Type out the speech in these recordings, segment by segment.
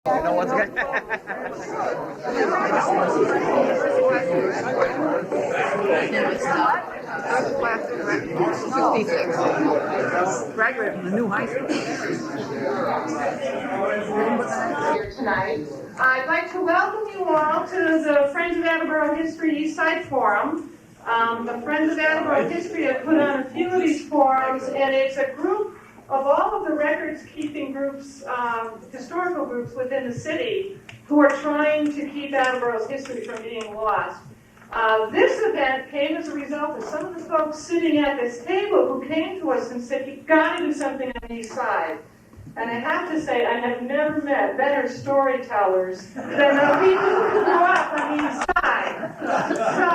You know what's good? Graduated from the new high school. Here tonight. I'd like to welcome you all to the Friends of Attleboro History East Side Forum. The Friends of Attleboro History have put on a few of these forums, and it's a group of all of the records-keeping groups, historical groups within the city, who are trying to keep Attleboro's history from being lost. This event came as a result of some of the folks sitting at this table who came to us and said, you've got to do something on the east side. And I have to say, I have never met better storytellers than the people who grew up on the east side. So,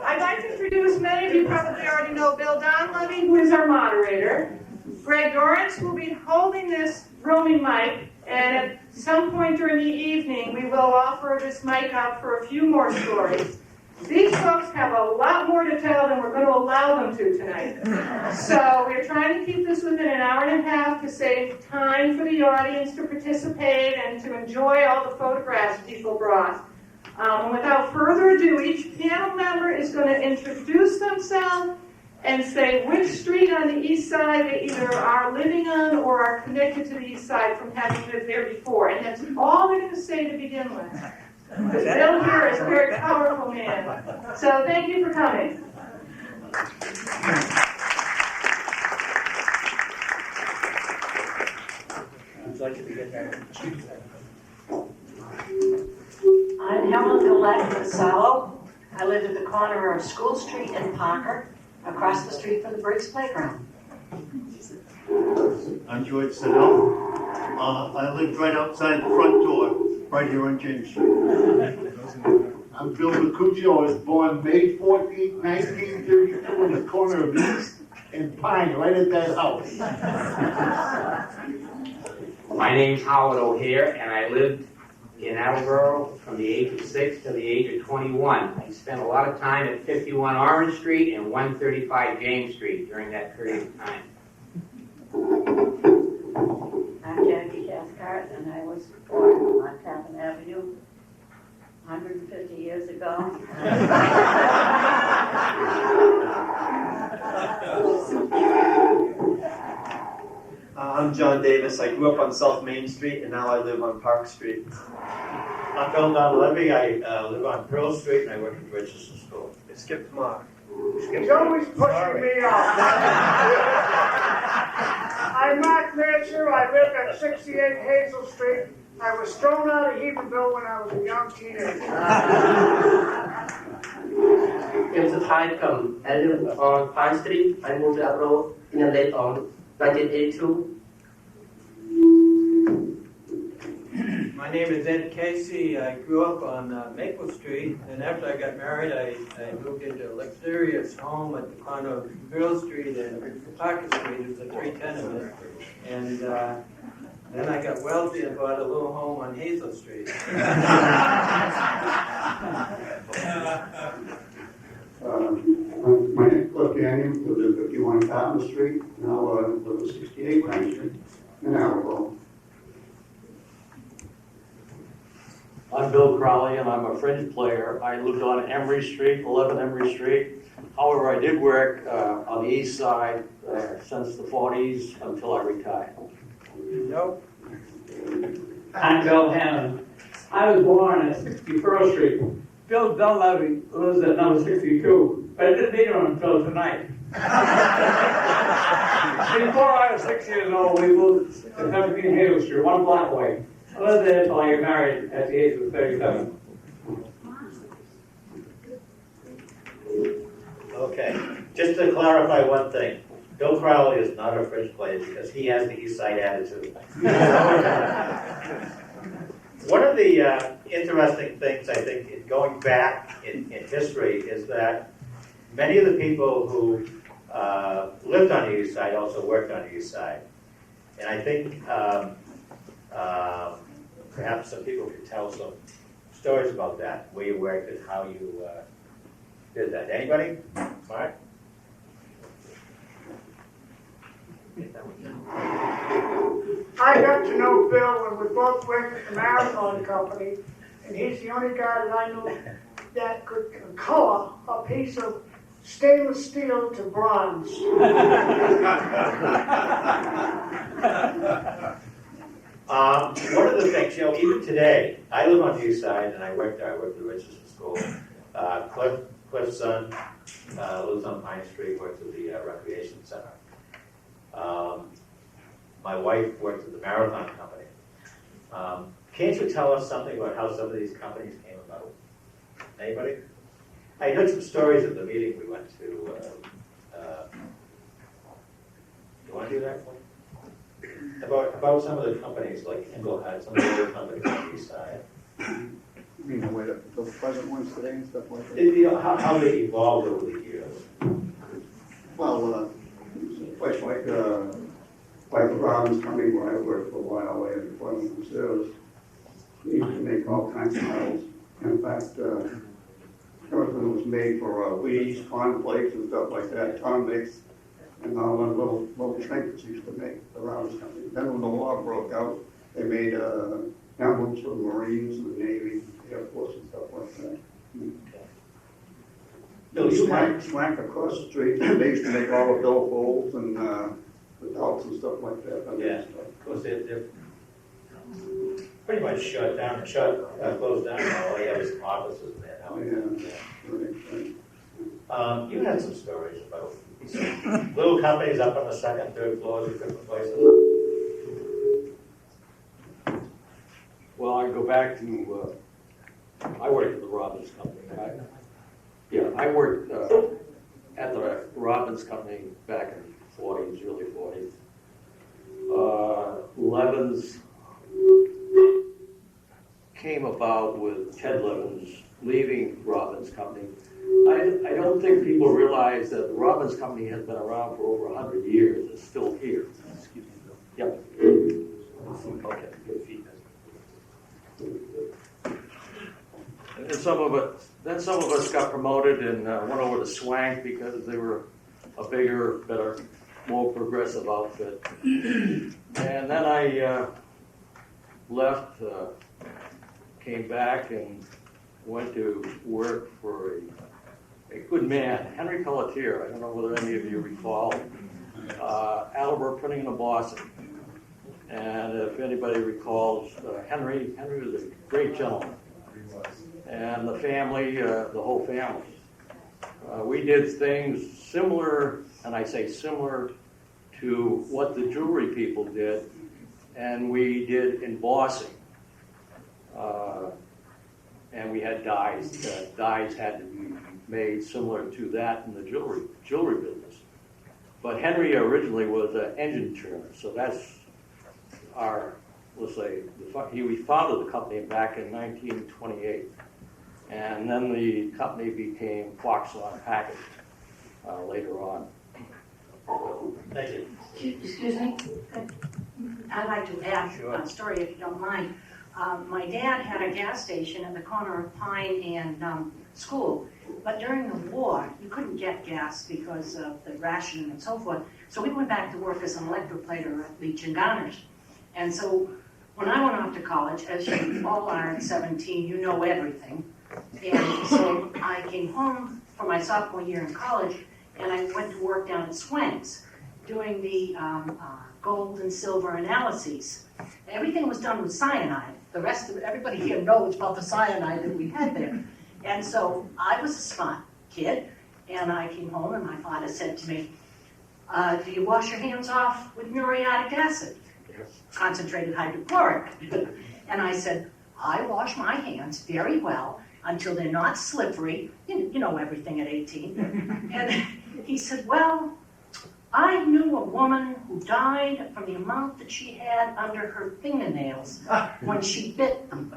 I'd like to introduce, many of you probably already know Bill Donlevy, who is our moderator. Greg Dorrance will be holding this roaming mic, and at some point during the evening, we will offer this mic up for a few more stories. These folks have a lot more to tell than we're going to allow them to tonight. So we're trying to keep this within an hour and a half to save time for the audience to participate and to enjoy all the photographs people brought. Without further ado, each panel member is going to introduce themselves and say which street on the east side they either are living on or are connected to the east side from having lived there before. And that's all they're going to say to begin with. Because Bill here is a very powerful man. So thank you for coming. Would you like to begin there? I'm Helen Gillette-Vasallo. I live at the corner of School Street and Parker, across the street from the Briggs Playground. I'm George Siddell. I live right outside the front door, right here on James Street. I'm Bill Mercuccio. I was born May 14, 1932 in the corner of East and Pine, right at that house. My name's Howard O'Hare, and I lived in Attleboro from the age of 6 to the age of 21. I spent a lot of time at 51 Orange Street and 135 James Street during that period of time. I'm Jackie Cathcart, and I was born on Tappan Avenue 150 years ago. I'm John Davis. I grew up on South Main Street, and now I live on Park Street. I'm Bill Donlevy. I live on Pearl Street, and I work at Richardson School. It skipped Mark. He's always pushing me off. I'm Mark Mercer. I live at 68 Hazel Street. I was thrown out of Heberville when I was a young teenager. I'm Hyde. I live on Pine Street. I moved to Attleboro in the late 1982. My name is Ed Casey. I grew up on Maple Street, and after I got married, I moved into a luxurious home at the corner of Pearl Street and Parker Street. It was a 3 tenement. And then I got wealthy and bought a little home on Hazel Street. My name is Cliff Canyon. I live at 51 Cotton Street. Now I live at 68 Pine Street in Attleboro. I'm Bill Crowley, and I'm a fringe player. I lived on Emery Street, 11 Emery Street. However, I did work on the east side since the 40s until I retired. Nope. I'm Bill Hannon. I was born at 60 Pearl Street. Bill Dunlevy lives at number 62, but I didn't meet him until tonight. Before I was 6 years old, we moved to 17 Hazel Street, 1 block away. I lived there until I got married at the age of 37. Okay, just to clarify one thing, Bill Crowley is not a fringe player because he has the East Side attitude. One of the interesting things, I think, in going back in history is that many of the people who lived on the East Side also worked on the East Side. And I think perhaps some people could tell some stories about that, where you worked and how you did that. Anybody? Mark? I got to know Bill when we both worked at the Marathon Company, and he's the only guy that I know that could color a piece of stainless steel to bronze. One of the things, even today, I live on the east side and I work there. I work at the Richardson School. Cliff's son lives on Pine Street, works at the Recreation Center. My wife works at the Marathon Company. Can't you tell us something about how some of these companies came about? Anybody? I heard some stories at the meeting we went to. You want to do that for me? About some of the companies, like Engel had some of the other companies on the east side. You mean the way that the present ones today and stuff like that? How they evolved over the years. Well, place like the Robbins Company where I worked for a while, I had deployment and service. We used to make all kinds of models. In fact, everything was made for weeds, cornflakes and stuff like that, convicts, and all the little trinkets used to make, the Robbins Company. Then when the war broke out, they made emblems for the Marines and the Navy, Air Force and stuff like that. No, you had Swank across the street, they used to make all the billfolds and the belts and stuff like that. Yeah, of course, they're pretty much shut down, closed down. All they have is some offices there now. Right. You had some stories about some little companies up on the second, third floors of different places. Well, I go back to, I worked at the Robbins Company. I worked at the Robbins Company back in the 40s, early 40s. Levens came about with Ted Levens leaving Robbins Company. I don't think people realize that the Robbins Company has been around for over 100 years. It's still here. Excuse me. Yep. Okay, good feedback. And some of us got promoted and went over to Swank because they were a bigger, better, more progressive outfit. And then I left, came back and went to work for a good man, Henry Pelletier. I don't know whether any of you recall. Attleboro Printing in Boston. And if anybody recalls, Henry was a great gentleman. And the family, the whole family. We did things similar, and I say similar, to what the jewelry people did, and we did embossing. And we had dyes. Dyes had to be made similar to that in the jewelry business. But Henry originally was an engine turner, so that's our, let's say, we founded the company back in 1928. And then the company became Foxconn Package later on. Thank you. Excuse me? I'd like to add a story if you don't mind. My dad had a gas station in the corner of Pine and School, but during the war, you couldn't get gas because of the rationing and so forth. So we went back to work as an electroplater at Leach and Garners. And so when I went off to college, as you all are at 17, you know everything. And so I came home for my sophomore year in college, and I went to work down at Swank's doing the gold and silver analyses. Everything was done with cyanide. The rest of everybody here knows about the cyanide that we had there. And so I was a smart kid, and I came home, and my father said to me, do you wash your hands off with muriatic acid? Concentrated hydrochloric. And I said, I wash my hands very well until they're not slippery. You know everything at 18. And he said, well, I knew a woman who died from the amount that she had under her fingernails when she bit them.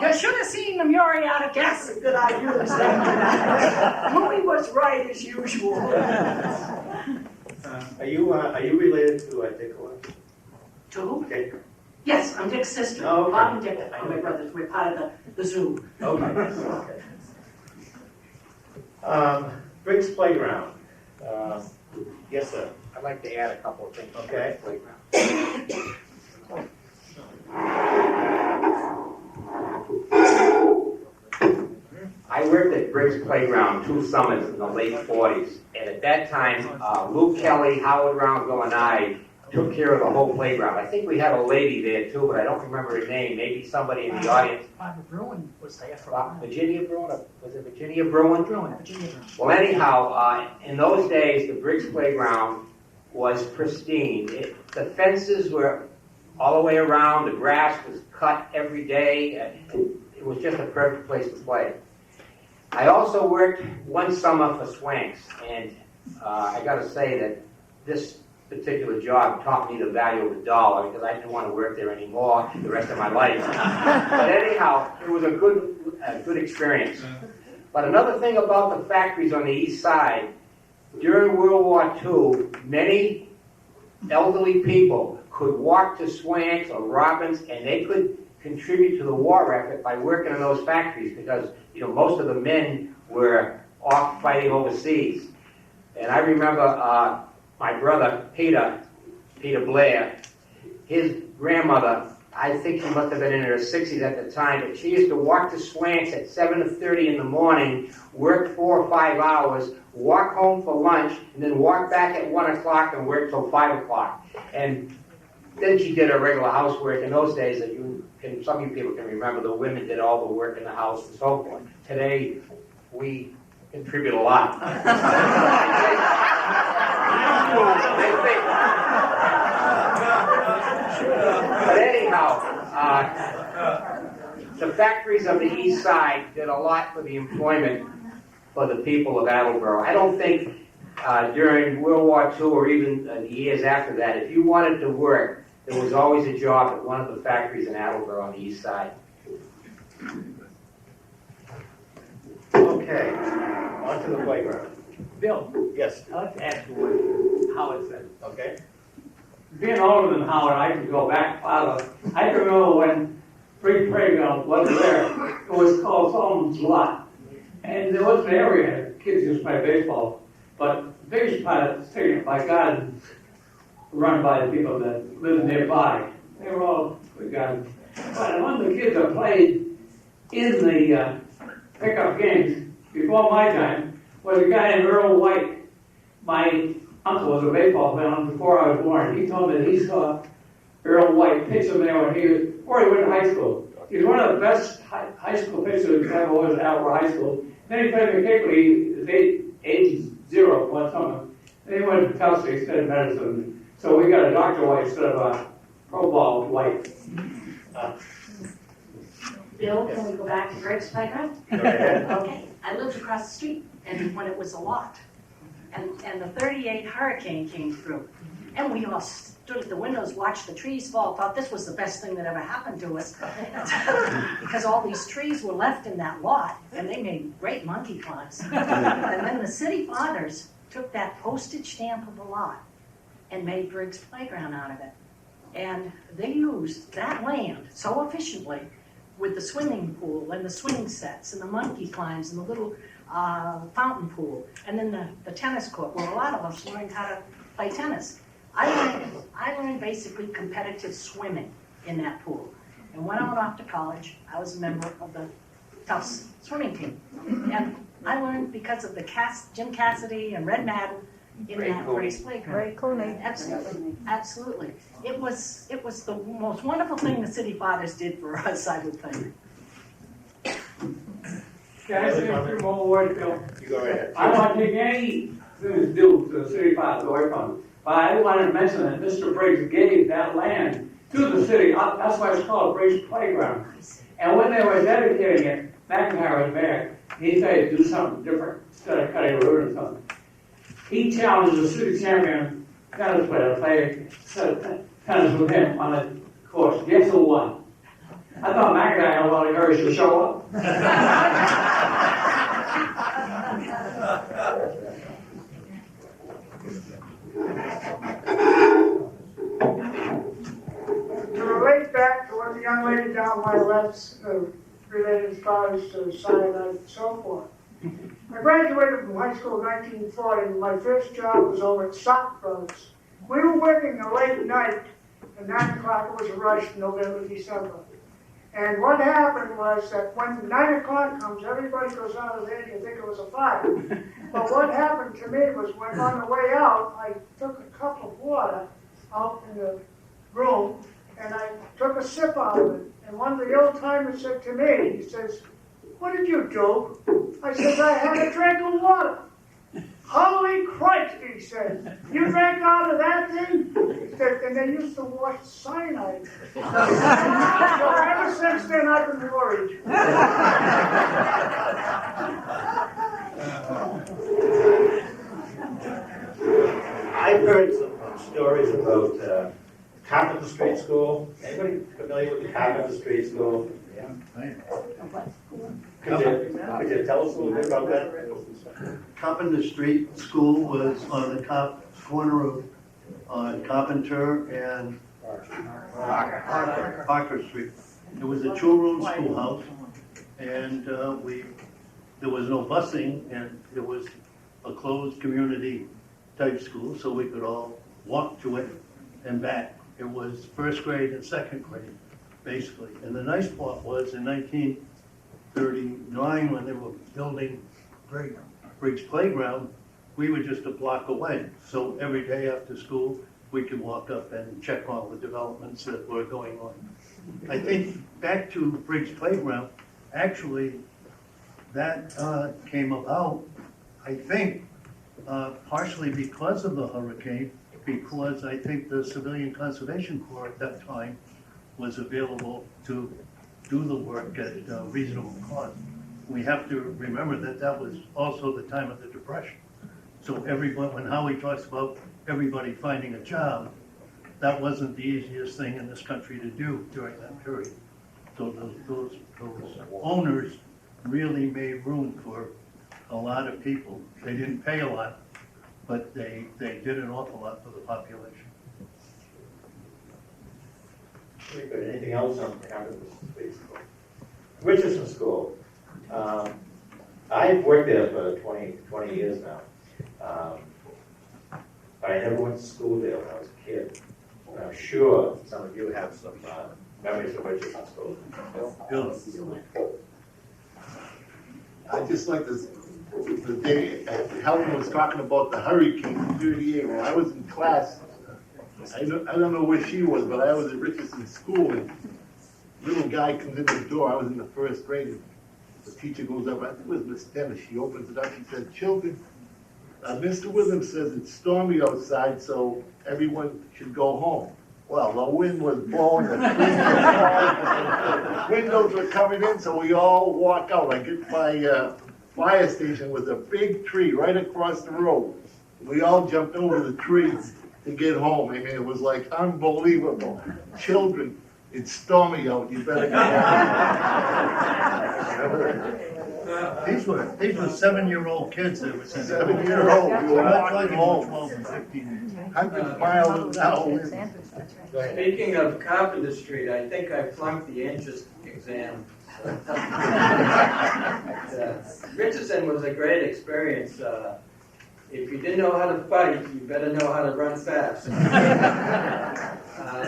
You should have seen the muriatic acid that I used. Louis was right as usual. Are you related to Dick Lewis? To who? Dick. Yes, I'm Dick's sister. Oh, okay. Bob and Dick are my brothers. We're part of the zoo. Okay. Briggs Playground. Yes, sir. I'd like to add a couple of things. Okay. I worked at Briggs Playground 2 summers in the late 40s, and at that time, Luke Kelly, Howard Roundville, and I took care of the whole playground. I think we had a lady there too, but I don't remember her name. Maybe somebody in the audience. Barbara Bruin was there for a while. Virginia Bruin? Was it Virginia Bruin? Virginia Bruin. Well, anyhow, in those days, the Briggs Playground was pristine. The fences were all the way around. The grass was cut every day. It was just a perfect place to play. I also worked one summer for Swanks, and I got to say that this particular job taught me the value of the dollar because I didn't want to work there anymore the rest of my life. But anyhow, it was a good experience. But another thing about the factories on the east side, during World War II, many elderly people could walk to Swanks or Robbins, and they could contribute to the war effort by working in those factories because, you know, most of the men were off fighting overseas. And I remember my brother, Peter Blair, his grandmother, I think she must have been in her 60s at the time, but she used to walk to Swanks at 7:30 in the morning, work 4 or 5 hours, walk home for lunch, and then walk back at 1 o'clock and work till 5 o'clock. And then she did her regular housework. In those days, that some of you people can remember, the women did all the work in the house and so forth. Today, we contribute a lot. But anyhow, the factories of the east side did a lot for the employment for the people of Attleboro. I don't think during World War II or even the years after that, if you wanted to work, there was always a job at one of the factories in Attleboro on the east side. Okay, on to the playground. Bill, Yes, I'd like to ask you what Howard said. okay. Being older than Howard, I can go back farther. I can remember when Briggs Playground wasn't there. It was called Solomon's Lot. And there was an area kids used to play baseball. But the biggest part is taken by gardens run by the people that live nearby. They were all good gardens. But one of the kids that played in the pickup games before my time was a guy named Earl White. My uncle was a baseball fan before I was born. He told me that he saw Earl White pitch him there before he went to high school. He was one of the best high school pitchers ever was at Attleboro High School. Then he played McKinley at age 0 one summer. Then he went to Cal State, studied medicine. So we got a Dr. White instead of a Pro Ball White. Bill, can we go back to Greg's playground? Go ahead. Okay, I lived across the street, and when it was a lot, and the 38 hurricane came through, and we all stood at the windows, watched the trees fall, thought this was the best thing that ever happened to us, because all these trees were left in that lot, and they made great monkey climbs. And then the city fathers took that postage stamp of the lot and made Briggs Playground out of it. And they used that land so efficiently with the swimming pool and the swing sets and the monkey climbs and the little fountain pool, and then the tennis court, where a lot of us learned how to play tennis. I learned basically competitive swimming in that pool. And when I went off to college, I was a member of the Tufts swimming team. And I learned because of the Jim Cassidy and Red Madden in that Briggs Playground. Ray Cooney. Absolutely, absolutely. It was the most wonderful thing the city fathers did for us, I would think. Can I say a few more words, Bill? You go right ahead. I don't want to take anything to do to the city fathers away from it. But I wanted to mention that Mr. Briggs gave that land to the city. That's why it's called Briggs Playground. And when they were dedicating it, McIntyre was there. He said to do something different instead of cutting wood or something. He challenged the city champion tennis player to play tennis with him on the course. Guess who won? I thought McIntyre had a lot of courage to show up. To relate back to what the young lady down my left related as far as cyanide and so forth, I graduated from high school in 1940, and my first job was over at Sock Brothers. We were working a late night, at 9 o'clock, it was a rush, November, December. And what happened was that when 9 o'clock comes, everybody goes out of there and you think it was a fire. But what happened to me was when on the way out, I took a cup of water out in the room, and I took a sip out of it. And one of the old timers said to me, he says, "What did you do?" I said, "I had a drink of water." "Holy Christ," he said, "you drank out of that thing?" He said, "And they used to wash cyanide." So ever since then, I've been worried. I've heard some stories about Carpenter Street School. Anybody familiar with the Carpenter Street School? Could you tell us a little bit about that? Carpenter Street School was on the corner of Carpenter and Parker Street. It was a two-room schoolhouse, and there was no busing, and it was a closed community type school, so we could all walk to it and back. It was first grade and second grade, basically. And the nice part was in 1939, when they were building Briggs Playground, we were just a block away. So every day after school, we could walk up and check all the developments that were going on. I think back to Briggs Playground, actually, that came about, I think, partially because of the hurricane, because I think the Civilian Conservation Corps at that time was available to do the work at reasonable cost. We have to remember that that was also the time of the Depression. So everyone, when Howie talks about everybody finding a job, that wasn't the easiest thing in this country to do during that period. So those owners really made room for a lot of people. They didn't pay a lot, but they did an awful lot for the population. Very good. Anything else on Carpenter Street School? Richardson School. I've worked there for 20 years now. But I never went to school there when I was a kid. And I'm sure some of you have some memories of Richardson School. Bill? I just like this, the day Helen was talking about the hurricane in '38. When I was in class, I don't know where she was, but I was at Richardson School, and little guy comes in the door. I was in the first grade. And the teacher goes up. I think it was Miss Dennis. She opens it up. She said, "Children, Mr. Williams says it's stormy outside, so everyone should go home." Well, the wind was blowing, the trees were falling, the windows were coming in, so we all walk out. I get my fire station with a big tree right across the road. We all jumped over the tree to get home. I mean, it was like unbelievable. Children, it's stormy out, you better get out. These were 7-year-old kids that were 7-year-old, we were not walking talking home. 12 and 15. 100 miles an hour. Speaking of Carpenter Street, I think I flunked the entrance exam. Richardson was a great experience. If you didn't know how to fight, you better know how to run fast.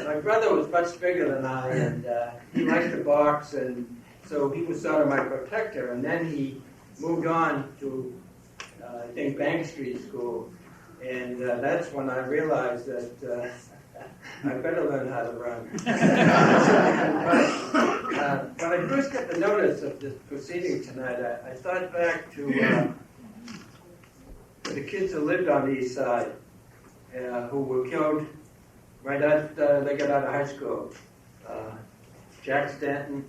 My brother was much bigger than I, and he liked to box, and so he was sort of my protector. And then he moved on to, I think, Bank Street School, and that's when I realized that I better learn how to run. When I first got the notice of this proceeding tonight, I thought back to the kids who lived on the east side, who were killed right after they got out of high school. Jack Stanton,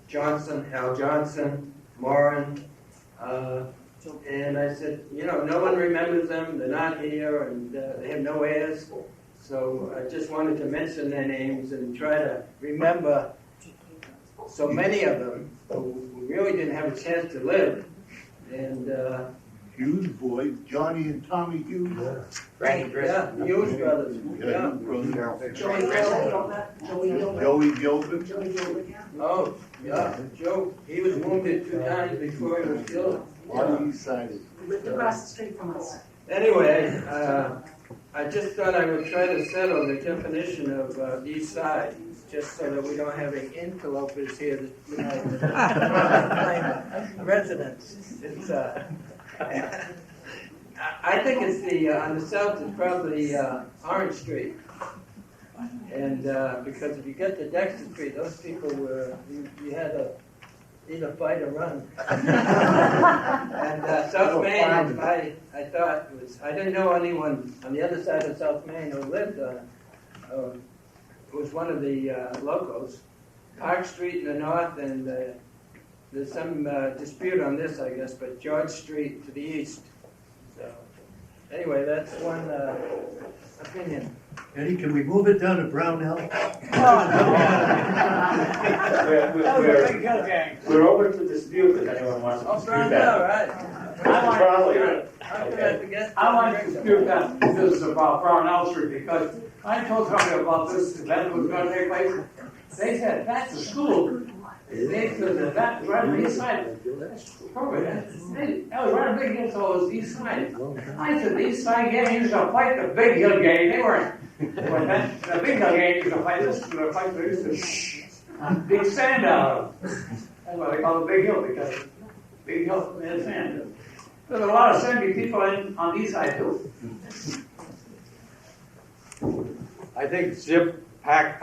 Johnson, Al Johnson, Moran, and I said, you know, no one remembers them, they're not here, and they have no heirs. So I just wanted to mention their names and try to remember so many of them who really didn't have a chance to live. And Hughes boys, Johnny and Tommy Hughes. Frank yeah, the Hughes brothers. Yeah. Joey Gilbert. Oh, Yeah, Joe, he was wounded 2 times before he was killed. On the east side. Lived across the street from us. Anyway, I just thought I would try to settle the definition of east side, just so that we don't have any interlopers here that claim residence. It's, I think it's on the south, it's probably Orange Street. And because if you get to Dexter Street, those people were, you had to either fight or run. And South Main, I thought was, I didn't know anyone on the other side of South Main who lived on it. It was one of the locals. Park Street in the north, and there's some dispute on this, I guess, but George Street to the east. So, anyway, that's one opinion. Eddie, can we move it down to Brownell? We're open to dispute if anyone wants to Oh, dispute Brownell, that. right. Probably. I want to dispute that this is about Brownell Street, because I told somebody about this event was gonna take place. They said, that's a school. They said, that's right on the east side. Oh, right on the big hill, so it was east side. I said, the east side gang used to fight the big hill gang. They weren't. The big hill gang used to fight this, to fight the big sand out. That's why they call it Big Hill, because Big Hill had sand. There's a lot of sandy people on the east side too. I think Zip Pack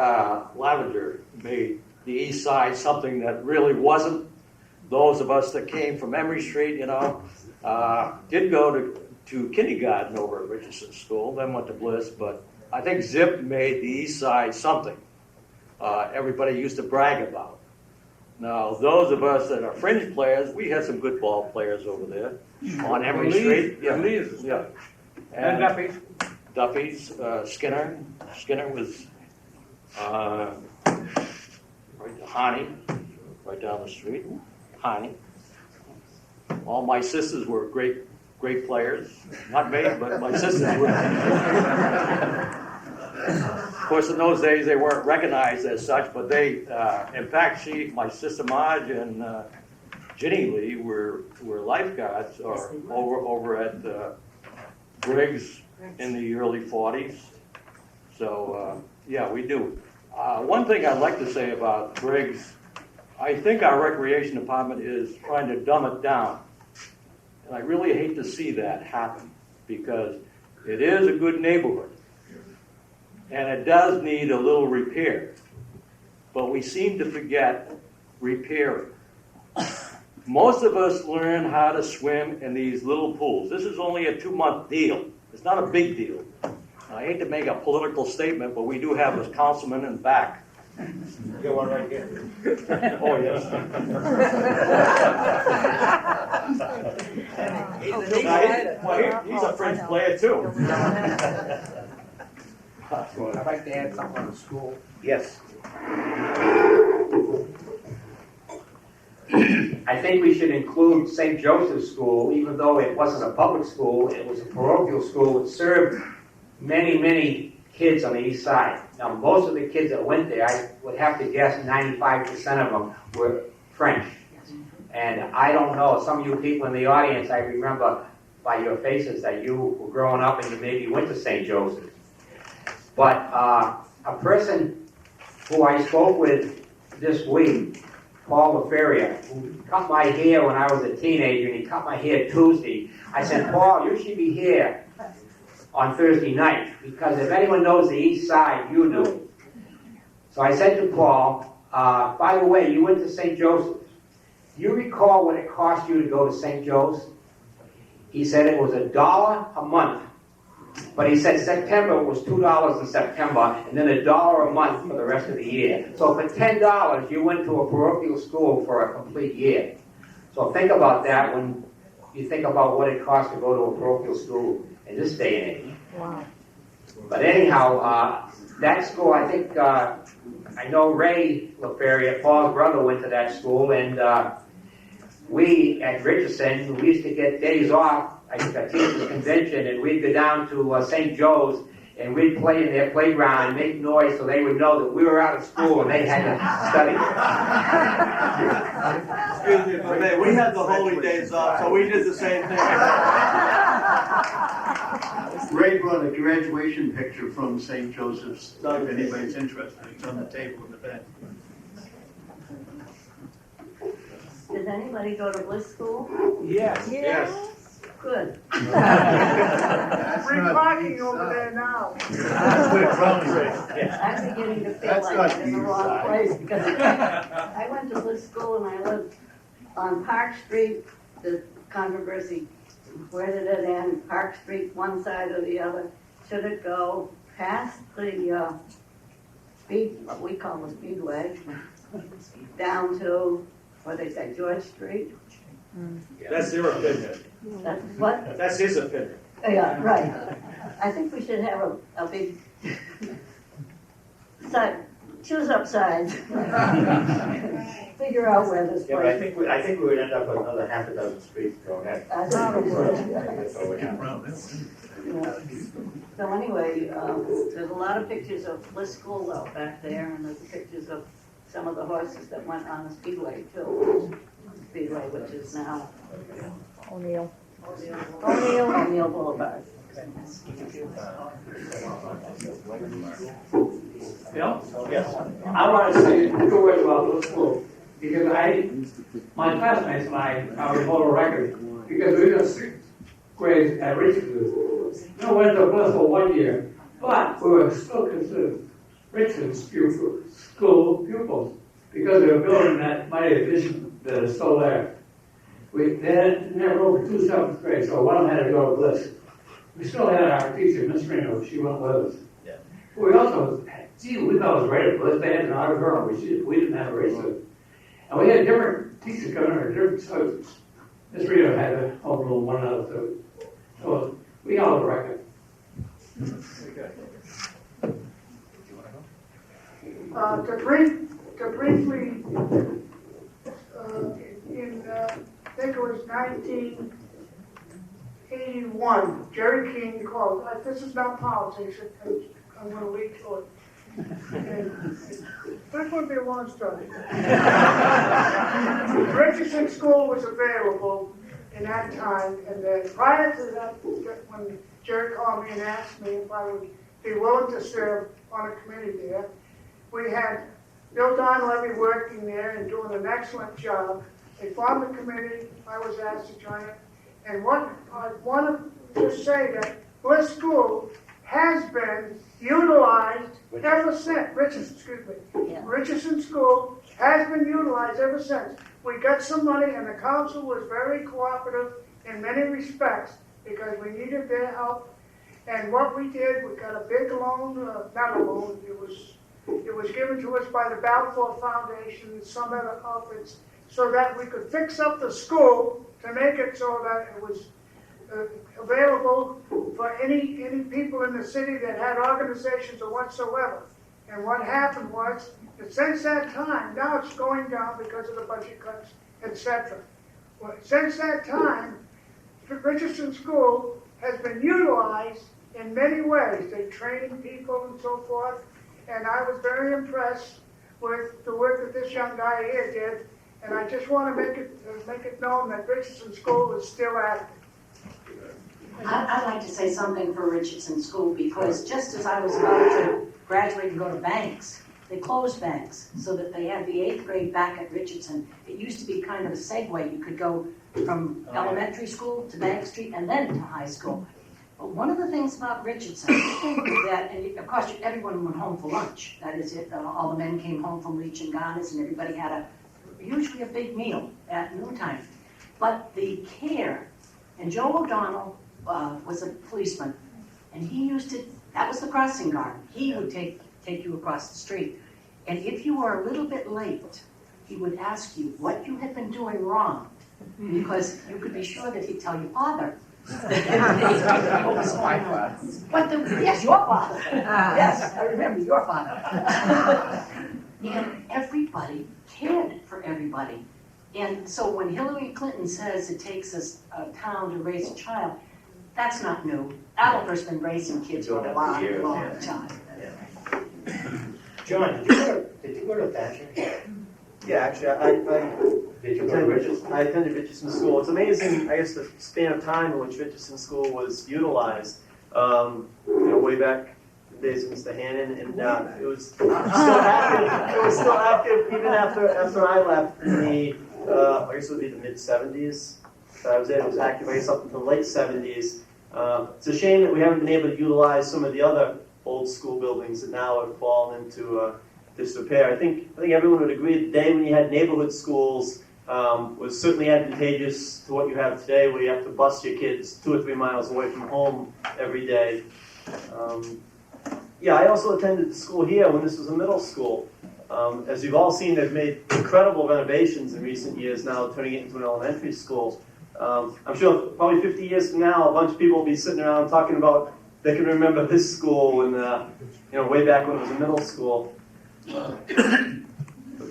Lavender made the east side something that really wasn't. Those of us that came from Emory Street, did go to kindergarten over at Richardson School, then went to Bliss, but I think Zip made the east side something everybody used to brag about. Now, those of us that are fringe players, we had some good ball players over there on Emory Street. Yeah. And Duffy's. Duffy's, Skinner. Skinner was right to Honey, right down the street. Honey. All my sisters were great players. Not me, but my sisters were. Of course, in those days they weren't recognized as such, but they, in fact, my sister Marge and Ginny Lee were lifeguards over at Briggs in the early 40s. So, yeah, we do. One thing I'd like to say about Briggs, I think our recreation department is trying to dumb it down. And I really hate to see that happen, because it is a good neighborhood. And it does need a little repair. But we seem to forget repairing. Most of us learn how to swim in these little pools. This is only a 2-month deal. It's not a big deal. I hate to make a political statement, but we do have a councilman in the back. You got one right here. Oh, yes. He's a French player, too. I'd like to add something on the school. Yes. I think we should include St. Joseph's School, even though it wasn't a public school, it was a parochial school. It served many, many kids on the east side. Now, most of the kids that went there, I would have to guess 95% of them were French. And I don't know, some of you people in the audience, I remember by your faces that you were growing up and you maybe went to St. Joseph's. But a person who I spoke with this week, Paul LaFeria, who cut my hair when I was a teenager, and he cut my hair Tuesday. I said, Paul, you should be here on Thursday night, because if anyone knows the east side, you do. So I said to Paul, by the way, you went to St. Joseph's. Do you recall what it cost you to go to St. Joe's? He said it was $1 a month. But he said September was $2 in September, and then $1 a month for the rest of the year. So for $10, you went to a parochial school for a complete year. So think about that when you think about what it costs to go to a parochial school in this day and age. Wow. But anyhow, that school, I think, I know Ray LaFeria, Paul's brother, went to that school, and we at Richardson, we used to get days off, I think a teacher's convention, and we'd go down to St. Joe's, and we'd play in their playground and make noise so they would know that we were out of school and they had to study. Excuse me, if I may, we had the holy days off, so we did the same thing. Ray brought a graduation picture from St. Joseph's, if anybody's interested, it's on the table in the back. Did anybody go to Bliss School? Yes. Yes. Good. Free parking over there now. That's where Brownie is. I'm beginning to feel That's like not I'm in the the wrong side. place because I went to Bliss School and I lived on Park Street, the controversy. Where did it end? Park Street, one side or the other? Should it go past the what we call the Speedway, down to, what they say, George Street? That's their opinion. That's what? That's his opinion. Yeah, right. I think we should have a big side, choose up sides. Figure out where this Yeah, but I place. think we would end up with another half a dozen streets thrown in. I think we would. That's all we have. Yeah. So anyway, there's a lot of pictures of Bliss School out back there, and there's pictures of some of the horses that went on the Speedway too. Speedway, which is now O'Neill Boulevard. Bill? Yes. I want to say two words about this school, because my classmates and I hold a record, because we were sixth grade at Richardson. We went to Bliss for 1 year, but we were still considered Richardson's school pupils, because they were building that mighty addition that is still there. They had never over 2 7th grade, so one of them had to go to Bliss. We still had our teacher, Miss Reno, she went with us. Yeah. We also, we thought it was great at Bliss, they had an art girl, we didn't have a race. And we had different teachers coming in, different subjects. Miss Reno had a homeroom, one out of two. So we held a record. To briefly, I think it was 1981, Jerry King called, this is not politics, I'm going to lead to it. And that would be a long story. Richardson School was available in that time, and then prior to that, when Jerry called me and asked me if I would be willing to serve on a committee there, we had Bill Donlevy working there and doing an excellent job. They formed a committee, I was asked to join it, and what I want to just say that Bliss School has been utilized ever since, Richardson School has been utilized ever since. We got some money and the council was very cooperative in many respects because we needed their help. And what we did, we got a big loan, not a loan, it was given to us by the Balfour Foundation and some other outfits so that we could fix up the school to make it so that it was available for any people in the city that had organizations or whatsoever. And what happened was that since that time, now it's going down because of the budget cuts, etc. Well, since that time, Richardson School has been utilized in many ways. They train people and so forth. And I was very impressed with the work that this young guy here did. And I just want to make it known that Richardson School is still active. I'd like to say something for Richardson School because just as I was about to graduate and go to Banks, they closed Banks so that they had the 8th grade back at Richardson. It used to be kind of a segue. You could go from elementary school to Bank Street and then to high school. But one of the things about Richardson is that, and of course, everyone went home for lunch. That is it. All the men came home from Leach and Garners and everybody had usually a big meal at noontime. But the care, and Joe O'Donnell was a policeman, and he used to, that was the crossing guard. He would take you across the street. And if you were a little bit late, he would ask you what you had been doing wrong, because you could be sure that he'd tell your father. What was going on. Yes, your father. Yes, I remember your father. And everybody cared for everybody. And so when Hillary Clinton says it takes a town to raise a child, That's not new. Attleboro's been raising kids for a long, Years, long yeah. time. John, did you go to Thatcher? Yeah, actually, Did you go to Richardson? I attended Richardson School. It's amazing, I guess, the span of time in which Richardson School was utilized. Way back in the days of Mr. Hannon, and it was still active. It was still active even after I left in the, I guess it would be the mid-'70s. I was there. It was active, I guess, up until the late '70s. It's a shame that we haven't been able to utilize some of the other old school buildings that now have fallen into disrepair. I think everyone would agree the day when you had neighborhood schools was certainly advantageous to what you have today, where you have to bus your kids 2 or 3 miles away from home every day. I also attended the school here when this was a middle school. As you've all seen, they've made incredible renovations in recent years now, turning it into an elementary school. I'm sure probably 50 years from now, a bunch of people will be sitting around talking about they can remember this school and way back when it was a middle school.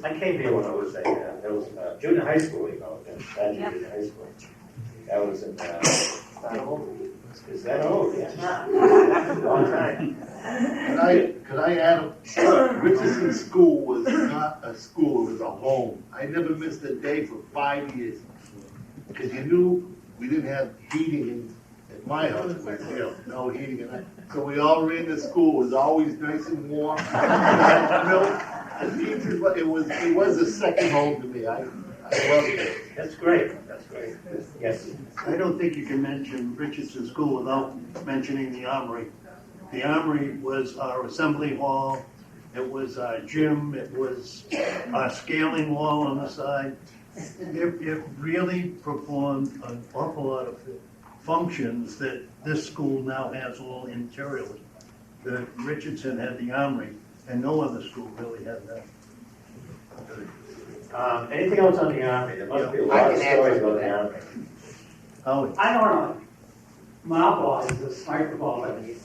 I came here when I was junior high school, Thatcher Junior High School. That was in, is that old? Yeah. Long time. Could I add, Richardson School was not a school, it was a home. I never missed a day for 5 years. Because you knew we didn't have heating at my house, no heating and that. So we all ran to school, it was always nice and warm. Milk. The teachers, it was a second home to me. I loved it. That's great. Yes. I don't think you can mention Richardson School without mentioning the Armory. The Armory was our assembly hall, it was our gym, it was our scaling wall on the side. It really performed an awful lot of functions that this school now has all interiorly. The Richardson had the Armory, and no other school really had that. Anything else on the Army? There must be a lot of stories about the Army. I don't know, monopolize this microphone.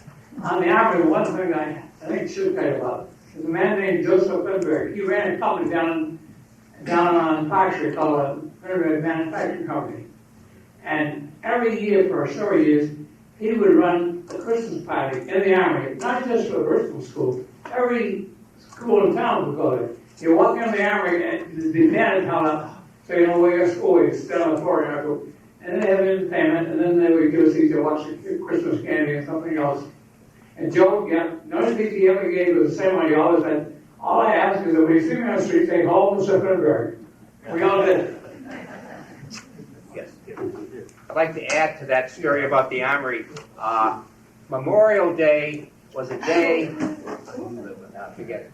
On the Armory, one thing I think should tell you about is a man named Joseph Finberg. He ran a company down on Park Street called Finberg Manufacturing Company. And every year for several years, he would run a Christmas party in the Armory, not just for Bristol School. Every school in town would go there. You walk in the Armory and the band would come up, so you know where your school is, still on the floor, and they have an entertainment, and then they would give us each a watch Christmas candy and something else. And Joe, the only thing he ever gave was the same one he always said, all I ask is that when you see me on the street, say, home to Finberg. We all did. Yes. I'd like to add to that story about the Armory. Memorial Day was a day, forget it.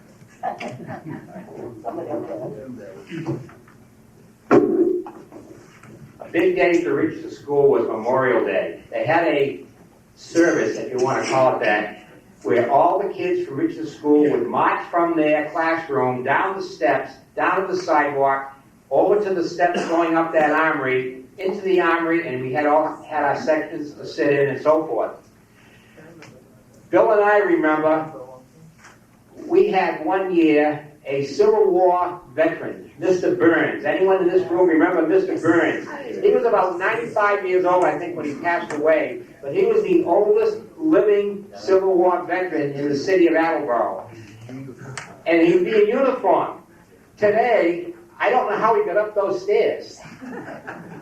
A big day for Richardson School was Memorial Day. They had a service, if you want to call it that, where all the kids from Richardson School would march from their classroom down the steps, down to the sidewalk, over to the steps going up that Armory, into the Armory, and we had our sections to sit in and so forth. Bill and I remember we had one year a Civil War veteran, Mr. Burns. Anyone in this room remember Mr. Burns? He was about 95 years old, I think, when he passed away, but he was the oldest living Civil War veteran in the city of Attleboro. And he'd be in uniform. Today, I don't know how he got up those stairs.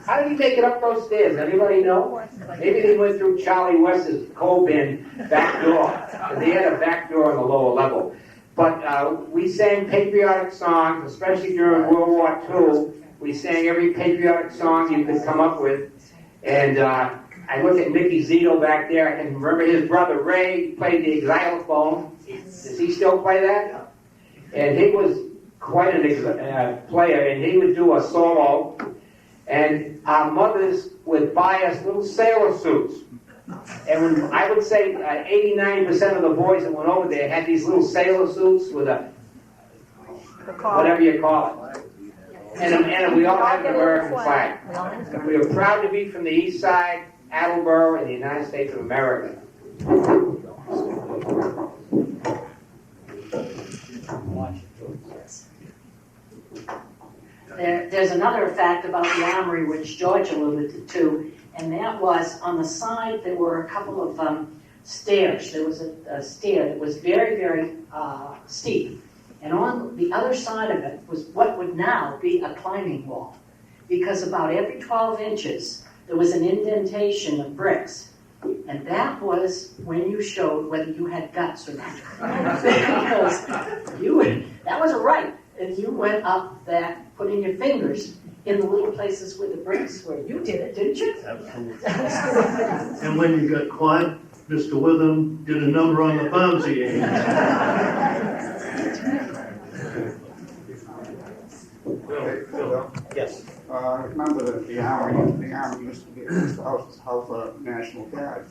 How did he make it up those stairs? Anybody know? Maybe they went through Charlie West's coal bin back door. Because he had a back door on the lower level. But we sang patriotic songs, especially during World War II. We sang every patriotic song you could come up with. And I look at Mickey Zito back there. I can remember his brother Ray played the xylophone. Does he still play that? And he was quite a player, and he would do a solo. And our mothers would buy us little sailor suits. And when I would say 89% of the boys that went over there had these little sailor suits with a, whatever you call it. And we all had an American flag. We were proud to be from the east side, Attleboro, in the United States of America. There's another fact about the Armory which George alluded to, And that was, on the side, there were a couple of stairs. There was a stair that was very, very steep. And on the other side of it was what would now be a climbing wall. Because about every 12 inches, there was an indentation of bricks. And that was when you showed whether you had guts or not. Because that was a right. And you went up that, putting your fingers in the little places where the bricks were. You did it, didn't you? Absolutely. And when you got caught, Mr. Witham did a number on the bouncy. Yes. I remember that the Armory used to be the house of National Guard.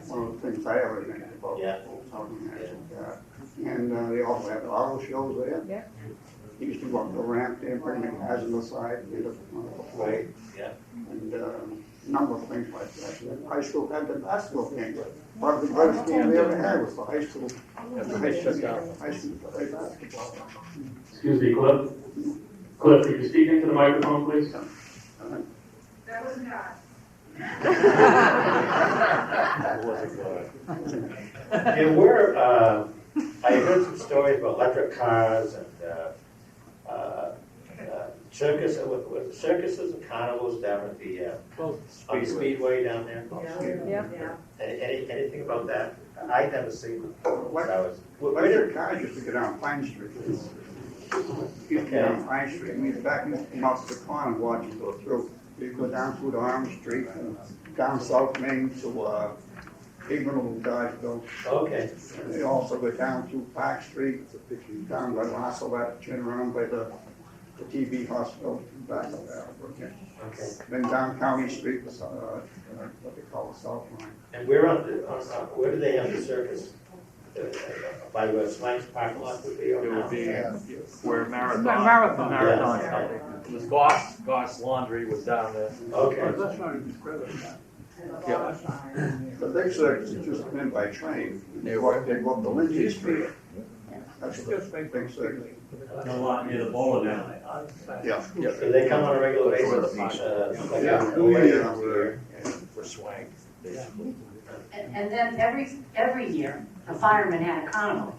One of the things I ever remember about the house of National Guard. And they also had auto shows there. Yeah. He used to go up the ramp there, bring the cars on the side, get up on the floor. Yeah. And a number of things like that. And high school had the basketball game. One of the greatest games they ever had was the high school. High school basketball. Excuse me, Cliff. Cliff, could you speak into the microphone, please? That was not. There were, I heard some stories about electric cars and circuses and carnivals down at the on the Speedway down there. Yeah. Anything about that? I'd never seen them. Electric cars used to go down Pine Street. Used to go down Pine Street. I mean, back in out to the corner, watch it go through. You go down through the Armory Street and down South Main to Ignorant Dodgeville. Okay. And they also go down through Park Street, down by Lassalette, turn around by the TB hospital, back up there. Okay. Then down County Street, what they call the South Line. And where where do they have the circus? By where Slangs parking lot would be? Or It would be where Marathon. Marathon. Yeah. It was Goss Laundry was down there. Okay. Yeah. The big circus is just come in by train. They go up the Lindsay Street. That's the big circus. A lot near the bowling alley. Yeah. So they come on a regular basis? Like For swag. And then every year, the firemen had a carnival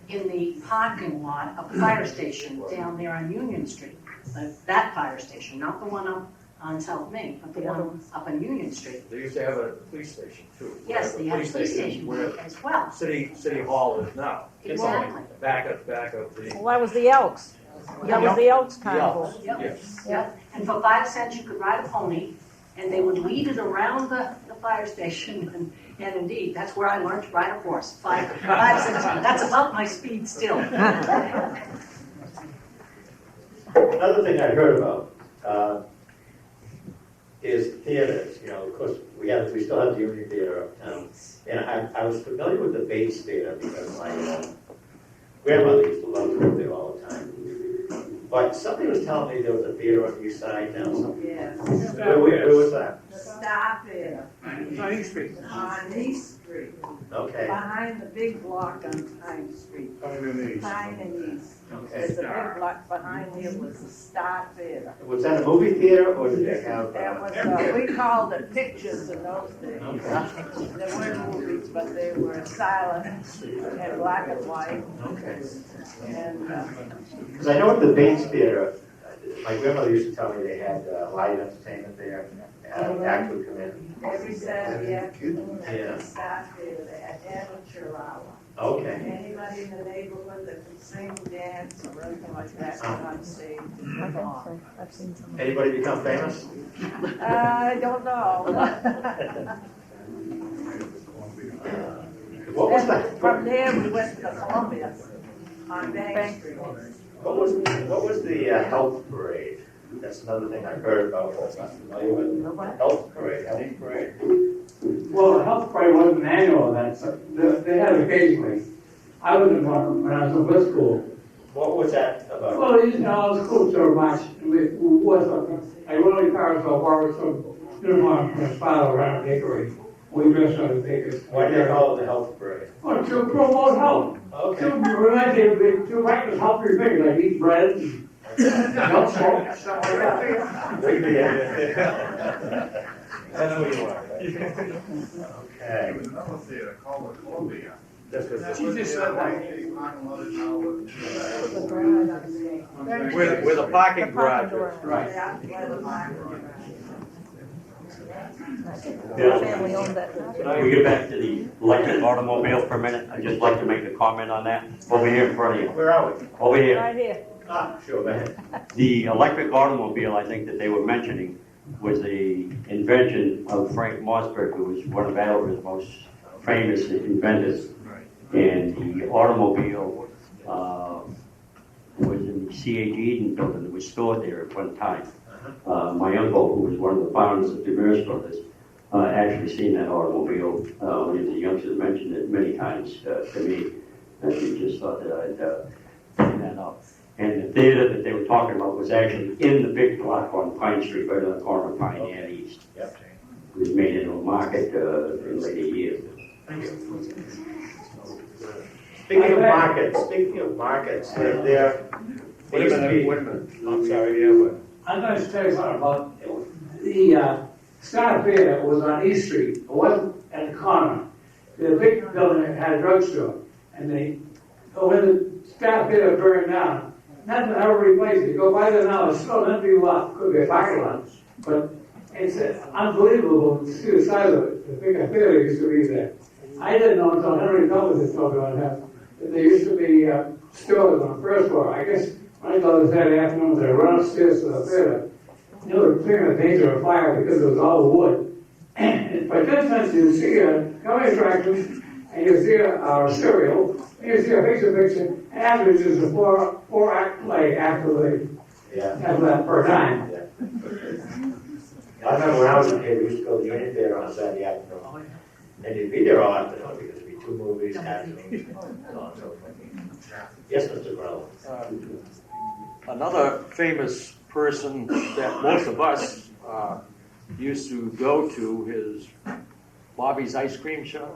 in the parking lot of the fire station down there on Union Street. That fire station, not the one up on South Main, but the one up on Union Street. They used to have a police station too. Yes, they had a police station Where as well. City Hall is now. It's only Exactly. back of the. Well, that was the Elks. That was the Elks Carnival. Yep. Yes. Yep. And for 5 cents, you could ride a pony, and they would lead it around the fire station. And indeed, that's where I learned to ride a horse. 5 cents. That's about my speed still. Another thing I heard about is theaters. You know, of course, we still have the Union Theater uptown, and I was familiar with the Bates Theater because my grandmother used to love to go there all the time. But somebody was telling me there was a theater on the east side now. Yes. Where was that? The Star Theater. On East Street. On East Street. Okay. Behind the big block on Pine Street. Pine and East. Pine and East. Okay. There's a big block behind it was the Star Theater. Was that a movie theater or did they have? That was, we called it pictures in those days. There weren't movies, but they were silent and black and white. Okay. And, Because I know at the Bates Theater, my grandmother used to tell me they had live entertainment there. Acts would come in. every Saturday afternoon at Yeah. the Star Theater, they had amateur hour. Okay. Anybody in the neighborhood that could sing, dance, or anything like that got on stage. Anybody become famous? I don't know. What was that? From there, we went to Columbia on Bank Street. What was the health parade? That's another thing I heard about. I'm not familiar with. Health parade. Well, the health parade wasn't an annual event, but they had it occasionally. I was in one when I was in Bliss School. What was that about? Well, you know, the schools are much, was a rolling cars or wore some uniform from a spot around a bakery. We dressed on the bakery. Why do they call it the health parade? Well, to promote health. Okay. To practice healthy things, like eat bread and don't smoke. I know you are. Okay. Another theater called the Columbia. That's good. She just said that. Where the parking garage is. Right. Family owned that property. Can we get back to the electric automobile for a minute? I'd just like to make a comment on that. Over here in front of you. Where are we? Over here. Right here. Ah, sure, go ahead. The electric automobile, I think that they were mentioning, was the invention of Frank Mossberg, who was one of Attleboro's most famous inventors. And the automobile was in the C.H. Eden building that was stored there at one time. My uncle, who was one of the founders of Demers Brothers, actually seen that automobile when he was a youngster, mentioned it many times to me. And he just thought that I'd bring that up. And the theater that they were talking about was actually in the big block on Pine Street, right on the corner of Pine and East. Yep. It was made into a market in later years. Thank you. Speaking of markets, there. Wait a minute. I'm sorry, yeah, what? I'm going to tell you something about the Star Theater was on East Street. It wasn't at the corner. The big building had a drugstore. And when the Star Theater burned down, nothing ever replaced it. You go by there now, it's still an empty lot. Could be a parking lot. But it's unbelievable to see the size of it. The big theater used to be there. I didn't know until Henry told me this told me on that there used to be stores on the first floor. I guess when I go there Saturday afternoon, they run upstairs to the theater. You know, they're clearing the danger of fire because it was all wood. And by 10 cents, you see a comedy attraction, and you see a cereal, and you see a picture, and afterwards there's a four-act play after that per time. Yeah. I remember when I was a kid, we used to go to the Union Theater on Saturday afternoon. And you'd be there all afternoon because there'd be 2 movies, afternoon, so on and so forth. Yes, Mr. Grella. Another famous person that most of us used to go to is Bobby's Ice Cream Shop.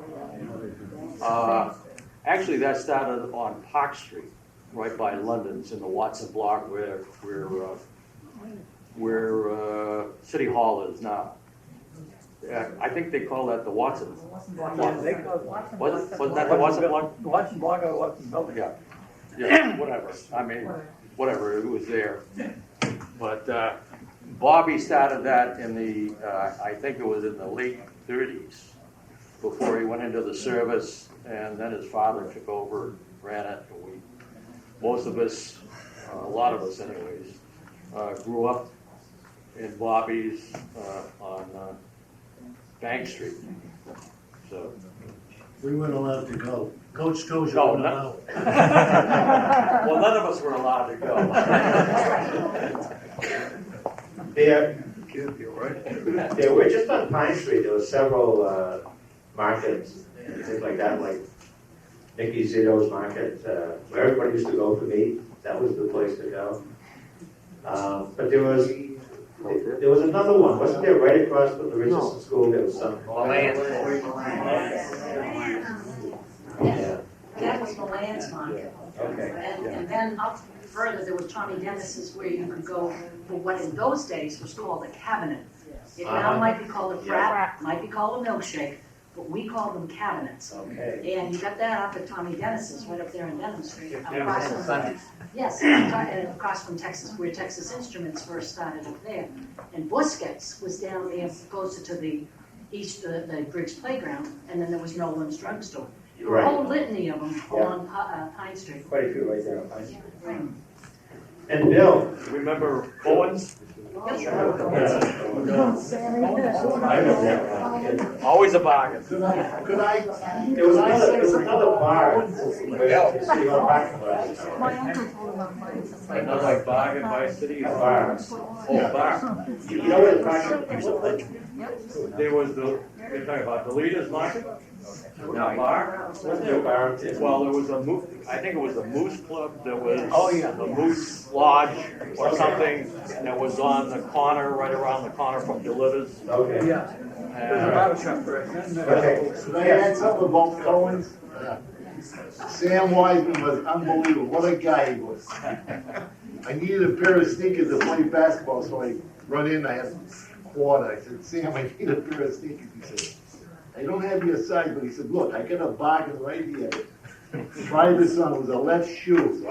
Actually, that started on Park Street, right by London's in the Watson block where City Hall is now. I think they call that the Watson. Yeah, they call it Watson. Wasn't that the Watson block? Watson block or Watson building? Yeah, yeah, whatever. I mean, whatever, it was there. But Bobby started that in the, I think it was in the late 30s, before he went into the service, and then his father took over, ran it. And most of us, a lot of us anyways, grew up in Bobby's on Bank Street. So We weren't allowed to go. Coach Dozier No, wouldn't no. allow it. Well, none of us were allowed to go. There were, just on Pine Street, there were several markets and things like that, like Nicky Zito's Market, where everybody used to go for meat. That was the place to go. But there was another one, wasn't there, right across from the Richardson School? There was some. Yeah. That was the Land's Market. Okay. And then up further, there was Tommy Dennis's where you could go for what in those days was called a cabinet. It now might be called a frap, might be called a milkshake, but we called them cabinets. Okay. And you got that up at Tommy Dennis's, right up there in Denham Street. Dennis and Sundays. Yes, across from Texas, where Texas Instruments first started up there. And Busquets was down there closer to the east, the Briggs Playground, and then there was Nolan's Drugstore. There were a whole litany of them along Pine Street. Quite a few right there on Pine Street. And Bill? Remember Owens? Always a bargain. Could I? There was another bar. Where you see on parking lot. My uncle told about mine. Another bargain by city. Bar. Oh, bar. You know where the parking? There was you're talking about the Leaders Market? No, bar? Wasn't there a bar? Well, there was I think it was a Moose Club, there was a Moose Lodge or something that was on the corner, right around the corner from Delivers. Okay. Yeah. There's a barber shop for it. Okay. Could I add something about Cohen's? Sam Wiseman was unbelievable. What a guy he was. I needed a pair of sneakers to play basketball, so I run in. I had Porter. I said, Sam, I need a pair of sneakers. He said, I don't have your size, but he said, look, I got a bargain right here. Try this on, it was a left shoe. So,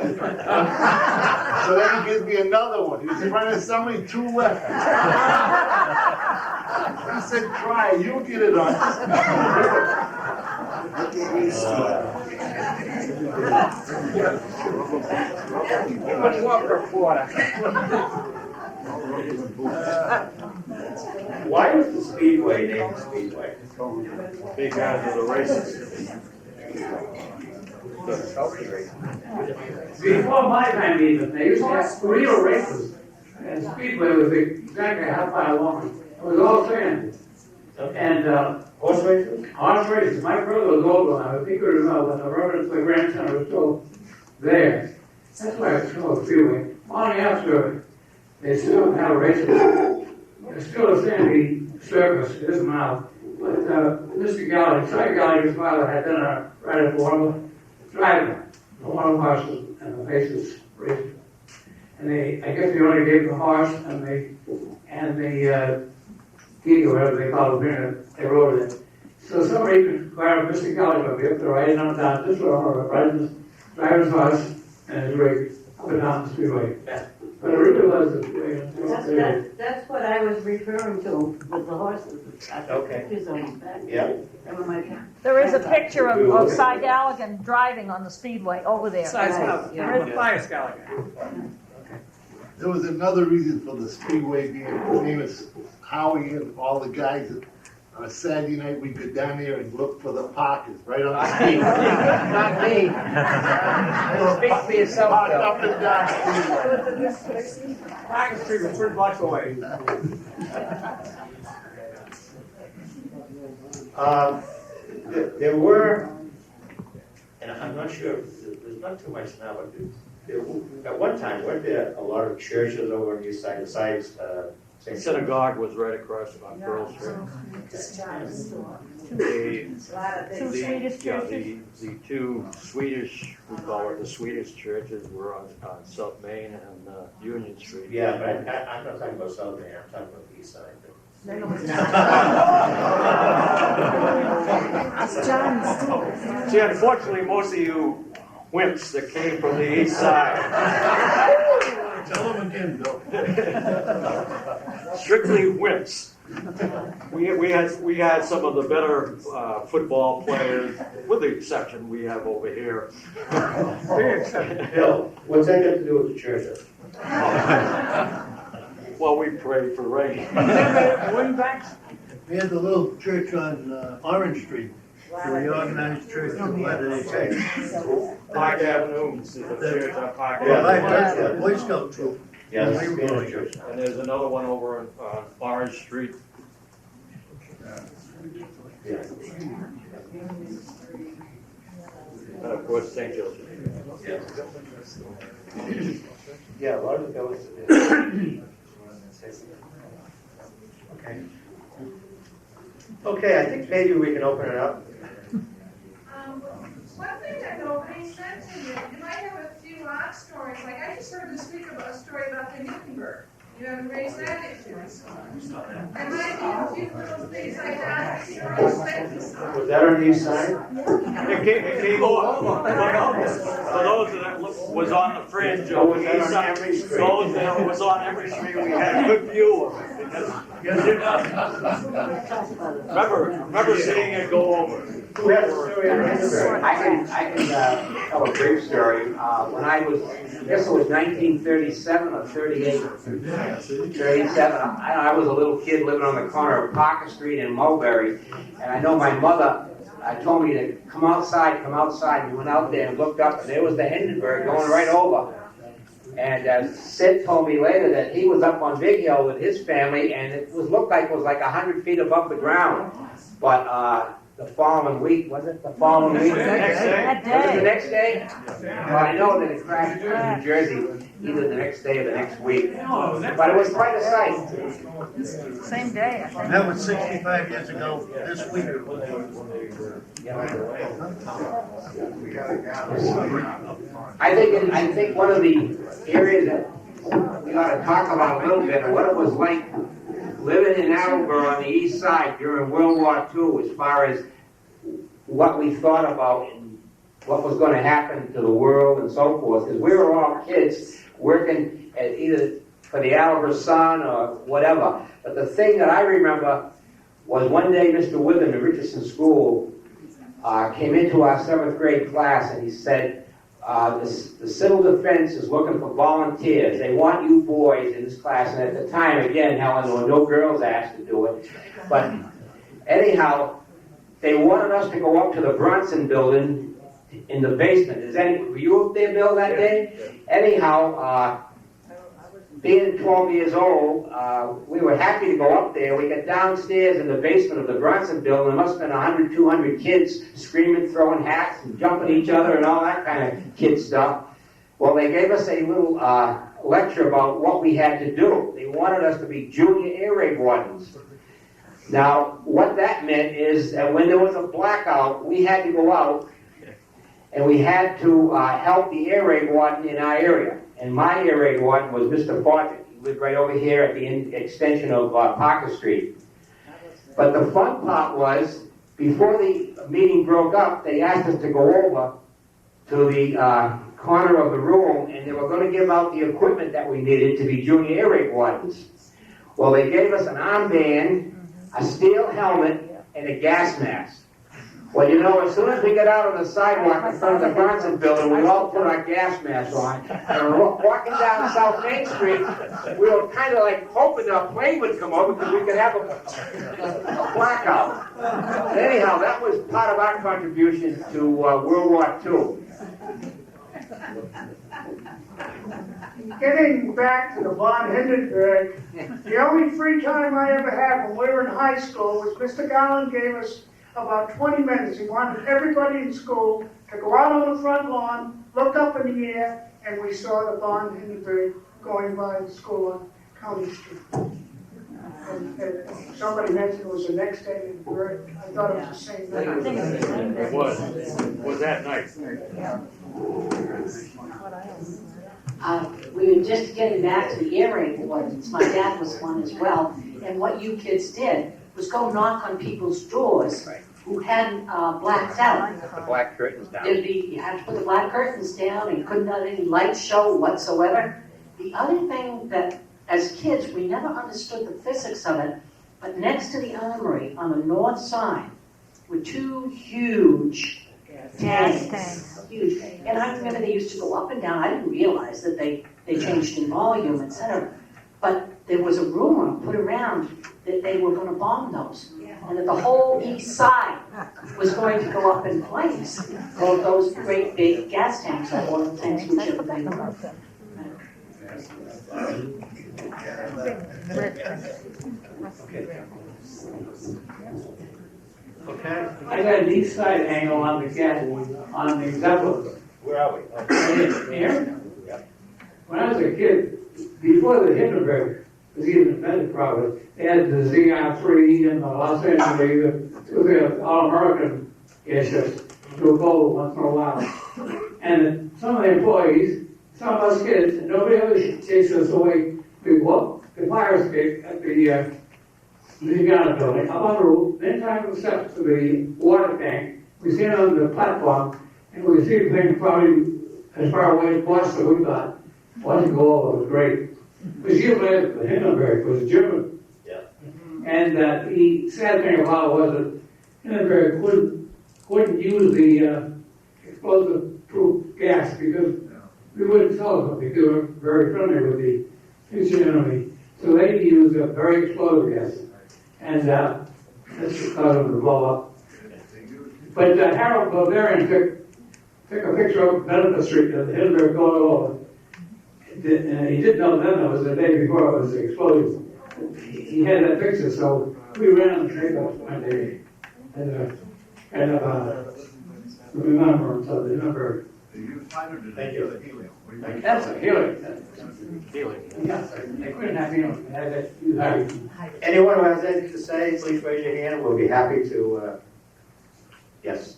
so then he gives me another one. He was trying to sell me two left. He said, try it, you'll get it on. Much more per quarter. Why was the Speedway named Speedway? Because of the races. Before my time even, they used to have real races. And Speedway was exactly a half mile long. It was all sand. And, Horse races? horse races. My brother was old one. I think you remember when the Reverend, my grandson was still there. That's why it's called Speedway. Only after they still have races. It's still a sandy surface, it isn't now. But, Mr. Gallagher, Cy Gallagher's father had dinner right at Warren, driving the one horses and the faces racing. And I guess they only gave the horse and the gig or whatever they call it, they rode it. So somebody could grab Mr. Gallagher would be up there riding on down this road, riding his driver's horse and his rig up and down the speedway. But it really was the way. That's what I was referring to with the horses. Okay. Pictures on the back. Yeah. There is a picture of Cy Gallagher driving on the speedway over there. Fire Gallagher. There was another reason for the Speedway being famous. Howie and all the guys, on a Saturday night, we'd go down there and look for the parkers, right on the street. Not me. Speak for yourself, Parked Bill. up and down. Parker Street was 3 blocks away. There were, and I'm not sure, there's not too much now, but at one time, weren't there a lot of churches over on the east side, besides St. Synagogue was right across on Pearl Street. The two Swedish, we call it the Swedish churches, were on South Main and Union Street. Yeah, but I'm not talking about South Main, I'm talking about the east side. See, unfortunately, most of you wimps that came from the east side. Tell them again, Bill. Strictly wimps. We had some of the better football players, with the exception we have over here. Bill, what's that got to do with the churches? Well, we prayed for rain. We had the little church on Orange Street, the reorganized church of Latter-day Saints. Park Avenue, the church on Park Yeah, Avenue. that's the Boy Scout troop. Yeah, We were going. church. And there's another one over on Orange Street. Yeah. And of course, St. Joseph. Yeah, a lot of the buildings are Okay. Okay, I think maybe we can open it up. One thing that nobody said to you, you might have a few odd stories, like I just heard you speak about a story about the Gutenberg. You haven't raised that issue. There might be a few little things like that. Was that on the east side? It came over. For those that was on the fringe Oh, of was the that east on side, Emery Street? those that was on Emery Street, we had a good view of it. Remember seeing it go over. Who has a story on Gutenberg? I can tell a brief story. When I was, I guess it was 1937 or 38. 37. I was a little kid living on the corner of Parker Street and Mulberry, and I know my mother told me to come outside. We went out there and looked up, and there was the Hindenburg going right over. And Sid told me later that he was up on Big Hill with his family, and it looked like it was like 100 feet above the ground. But the following week, was it the following week? Next day. Was it the next day? Well, I know that it crashed in New Jersey either the next day or the next week. But it was quite a sight. Same day, I think. That was 65 years ago this week. I think one of the areas that we ought to talk about a little bit, what it was like living in Attleboro on the east side during World War II, as far as what we thought about and what was going to happen to the world and so forth, because we were all kids working at either for the Attleboro Sun or whatever. But the thing that I remember was one day Mr. Witham in Richardson School came into our 7th grade class and he said, the civil defense is looking for volunteers. They want you boys in this class. And at the time, again, Helen, there were no girls asked to do it. But anyhow, they wanted us to go up to the Bronson building in the basement. Were you up there, Bill, that day? Anyhow, being 12 years old, we were happy to go up there. We got downstairs in the basement of the Bronson building. There must have been 100, 200 kids screaming, throwing hats, and jumping each other and all that kind of kid stuff. Well, they gave us a little lecture about what we had to do. They wanted us to be junior air raid wardens. Now, what that meant is that when there was a blackout, we had to go out and we had to help the air raid warden in our area. And my air raid warden was Mr. Fortune. He lived right over here at the extension of Parker Street. But the fun part was, before the meeting broke up, they asked us to go over to the corner of the room, and they were going to give out the equipment that we needed to be junior air raid wardens. Well, they gave us an armband, a steel helmet, and a gas mask. Well, you know, as soon as we got out on the sidewalk in front of the Bronson building, we all put our gas masks on. And walking down South Main Street, we were kind of like hoping a plane would come over because we could have a blackout. But anyhow, that was part of our contribution to World War II. Getting back to the von Hindenburg, the only free time I ever had when we were in high school was Mr. Garland gave us about 20 minutes. He wanted everybody in school to go out on the front lawn, look up in the air, and we saw the von Hindenburg going by the school on County Street. And somebody mentioned it was the next day in the bird. I thought it was the same night. It was. It was that night. We were just getting back to the air raid wardens. My dad was one as well. And what you kids did was go knock on people's doors who hadn't blacked out. Put the black curtains down. You had to put the black curtains down and couldn't let any lights show whatsoever. The other thing that, as kids, we never understood the physics of it, but next to the Armory on the north side were two huge tanks. Huge. And I remember they used to go up and down. I didn't realize that they changed in volume, etc. But there was a rumor put around that they were going to bomb those. And that the whole east side was going to go up in flames. All those great big gas tanks or oil tanks, whichever they were. Okay. I got an east side angle on the gas, on the Zeppelin. Where are we? Here? When I was a kid, before the Hindenburg was even invented probably, they had the ZR3 and the Los Angeles, it was an all-American gas ships, to a bowl once in a while. And some of the employees, some of us kids, and nobody ever chased us away. We walked the fire escape at the Louisiana building, up on the roof, then time the steps to the water tank. We stand on the platform, and we see the thing probably as far away as Boston, we thought. Watching go over was great. Because you lived, the Hindenburg was German. Yeah. And the sad thing about it was that Hindenburg couldn't use the explosive-proof gas because we wouldn't sell them because they were very friendly with the future enemy. So they used a very explosive gas. And that's what caused them to blow up. But Harold Bavarian took a picture of Benefit Street of the Hindenburg going over. And he didn't know then it was the day before it was exploded. He had that picture, so we ran on the neighborhood one day and kind of remember him, so the number. Thank you. That's a helium. Yes, they couldn't have helium. They had that use hydrogen. Anyone who has anything to say, please raise your hand. We'll be happy to, yes.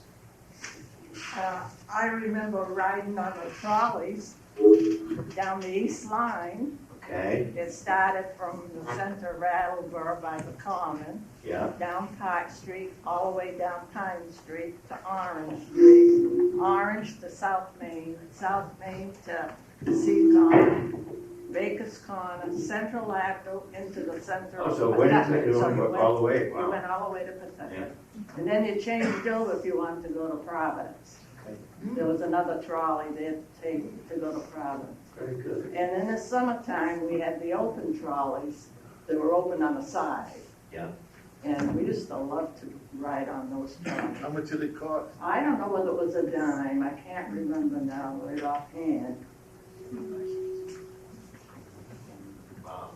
I remember riding on the trolleys down the East Line, Okay, It started from the center of Attleboro by the Common, yeah, down Park Street, all the way down Pine Street to Orange Street, Orange to South Main to Seacon, Baker's Corner, Central Avenue into the center oh, of so where did Pawtucket. you So went all the way? you Wow. went all the way to Pawtucket. And then you changed over if you wanted to go to Providence. There was another trolley there to take to go to Providence. Very good. And in the summertime, we had the open trolleys that were open on the side. Yeah. And we used to love to ride on those trolleys. How much did it cost? I don't know whether it was a dime, I can't remember now right offhand. Wow.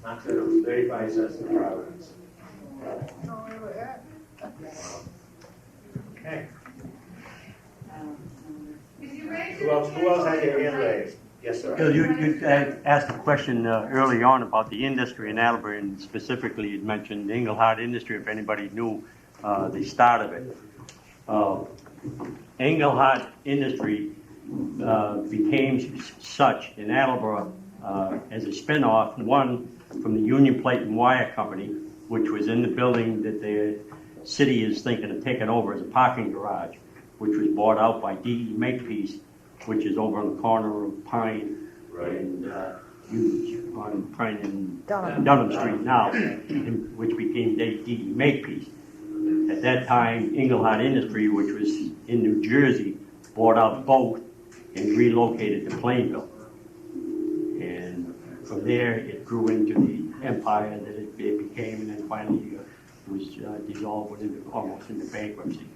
Not good, it was 35 cents in Providence. No, ever had. Okay. Who Who else had your hand raised? Yes, sir. Bill, you asked a question early on about the industry in Attleboro, and specifically you'd mentioned Engelhardt Industry, if anybody knew the start of it. Engelhardt Industry became such in Attleboro as a spin-off, one from the Union Plate and Wire Company, which was in the building that the city is thinking of taking over as a parking garage, which was bought out by D.E. Makepeace, which is over on the corner of Pine and on Pine and Dunham Street now, which became D.E. Makepeace. At that time, Engelhardt Industry, which was in New Jersey, bought out both and relocated to Plainville. And from there, it grew into the empire that it became, and then finally was dissolved almost into bankruptcy.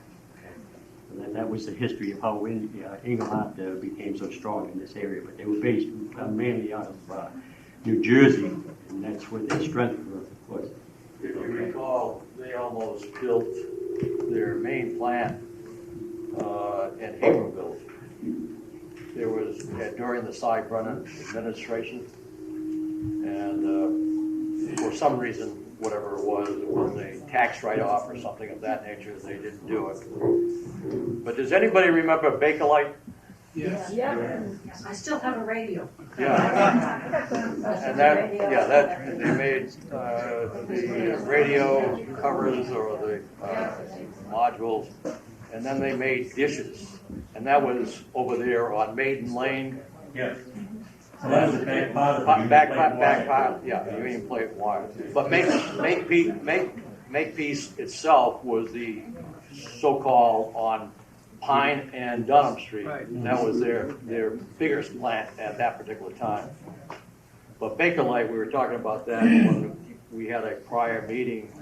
That was the history of how Engelhardt became so strong in this area. But they were based mainly out of New Jersey, and that's where their strength was. If you recall, they almost built their main plant in Haverville. There was, during the Cy Brennan administration, and for some reason, whatever it was a tax write-off or something of that nature, they didn't do it. But does anybody remember Bakelite? Yes. Yeah. I still have a radio. Yeah. And that they made the radio covers or the modules, and then they made dishes, and that was over there on Maiden Lane. Yes. So that was the back part of the back part, yeah, the Union Plate wire. But Makepeace itself was the so-called on Pine and Dunham Street. Right. And that was their biggest plant at that particular time. But Bakelite, we were talking about that when we had a prior meeting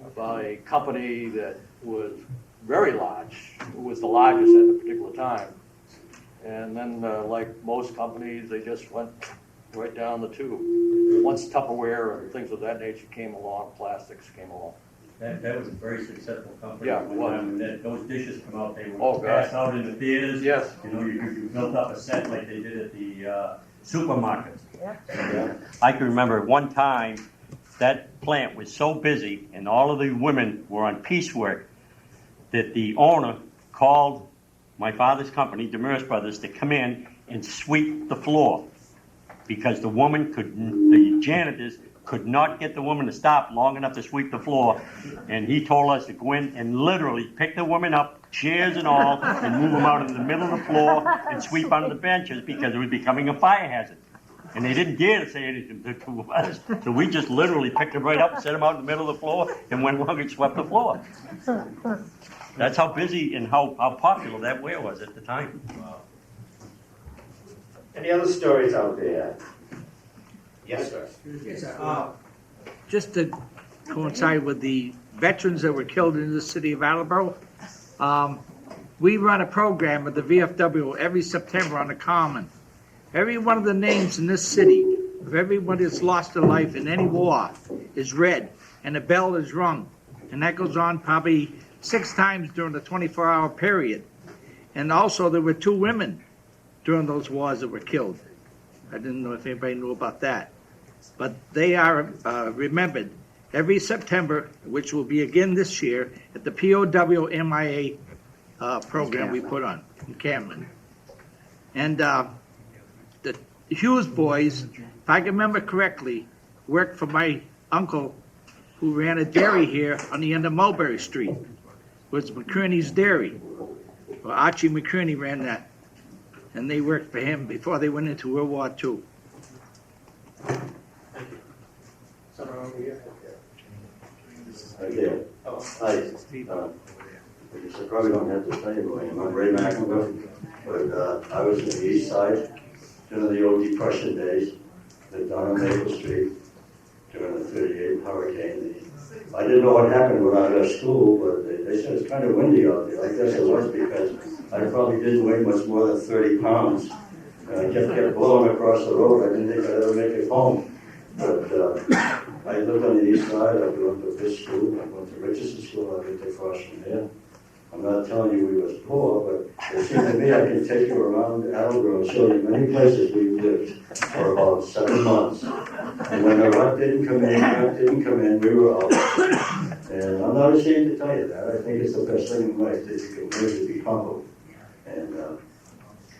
about a company that was very large. It was the largest at the particular time. And then, like most companies, they just went right down the tube. Once Tupperware and things of that nature came along, plastics came along. That was a very successful company. Yeah, it was. Those dishes come out, they Oh, were God. passed out in the theaters. Yes. You know, you built up a set like they did at the supermarket. Yeah. I can remember one time that plant was so busy and all of the women were on piecework that the owner called my father's company, Demers Brothers, to come in and sweep the floor because the janitors could not get the woman to stop long enough to sweep the floor. And he told us to go in and literally pick the women up, chairs and all, and move them out into the middle of the floor and sweep under the benches because it was becoming a fire hazard. And they didn't dare to say anything to us. So we just literally picked them right up and set them out in the middle of the floor and went along and swept the floor. That's how busy and how popular that ware was at the time. Wow. Any other stories out there? Yes, sir. Yes, sir. Just to coincide with the veterans that were killed in the city of Attleboro, we run a program with the VFW every September on the Common. Every one of the names in this city of everybody that's lost their life in any war is read, and a bell is rung. And that goes on probably 6 times during the 24-hour period. And also there were 2 women during those wars that were killed. I didn't know if anybody knew about that. But they are remembered every September, which will be again this year, at the POW MIA program we put on in Cameron. And the Hughes boys if I can remember correctly, worked for my uncle who ran a dairy here on the end of Mulberry Street. It was McCurney's Dairy. Well, Archie McCurney ran that. And they worked for him before they went into World War II. Someone over here? Hi there. Hi. I guess I probably don't have to tell you who I am. I'm Ray McIntyre, but I was in the east side during the old Depression days, lived down on Maple Street during the 38 hurricane. I didn't know what happened when I left school, but they said it's kind of windy out there. I guess it was because I probably didn't weigh much more than 30 pounds. And I kept blowing across the road. I didn't think I'd ever make it home. But I lived on the east side. I went to this school. I went to Richardson school. I lived across from there. I'm not telling you we was poor, but it seemed to me I can take you around Attleboro and show you many places we lived for about 7 months. And when the rut didn't come in, we were out. And I'm not ashamed to tell you that. I think it's the best thing in life that you can live to be humble. And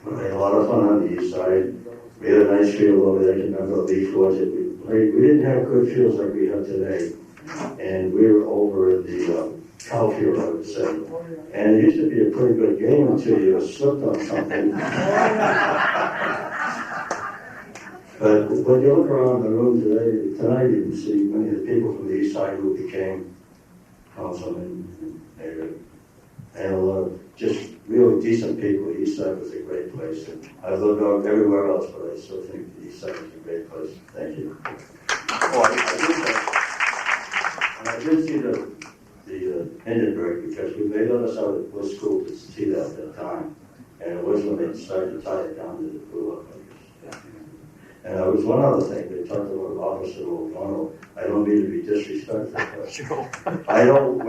we had a lot of fun on the east side. We had a nice field over there. I can remember leaf fields that we played. We didn't have good fields like we have today. And we were over in the cow field, I would say. And it used to be a pretty good game until you slipped on something. But when you look around the room tonight you can see many of the people from the east side who became councilmen and mayor, and a lot of just really decent people. The east side was a great place. And I've lived out everywhere else, but I still think the east side is a great place. Thank you. I did see the Hindenburg because they let us out at Bliss School to see that at that time. And it was when they decided to tie it down that it blew up. And there was one other thing, they talked about Officer O'Donnell. I don't mean to be disrespectful, but I don't,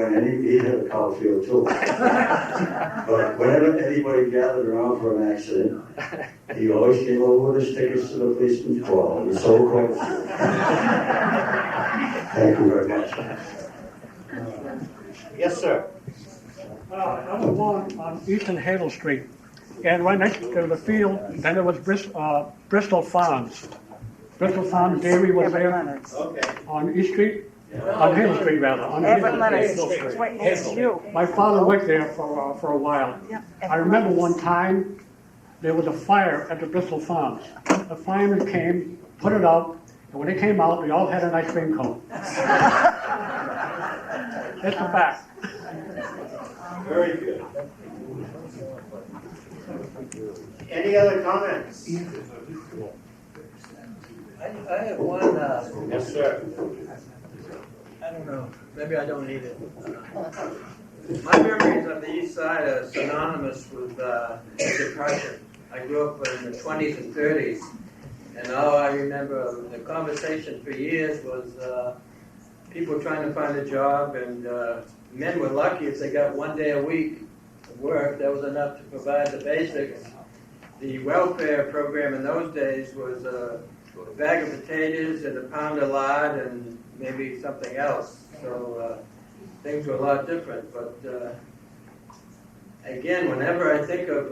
he had a cow field too. But whenever anybody gathered around for an accident, he always came over with his tickets to the policeman's call. He was so close. Thank you very much. Yes, sir. I was born on Eastern Hazel Street, and right next to the field, then there was Bristol Farms. Bristol Farms Dairy was there on East Street, on Hazel Street rather, on Hazel Street. My father worked there for a while. I remember one time there was a fire at the Bristol Farms. The firemen came, put it out, and when they came out, they all had an ice cream cone. That's the fact. Very good. Any other comments? I have one, Yes, sir. I don't know, maybe I don't need it. My memories of the east side are synonymous with depression. I grew up in the 20s and 30s, and all I remember the conversation for years was people trying to find a job, and men were lucky if they got 1 day a week of work. That was enough to provide the basics. The welfare program in those days was a bag of potatoes and a pound of lard and maybe something else. So things were a lot different. But again, whenever I think of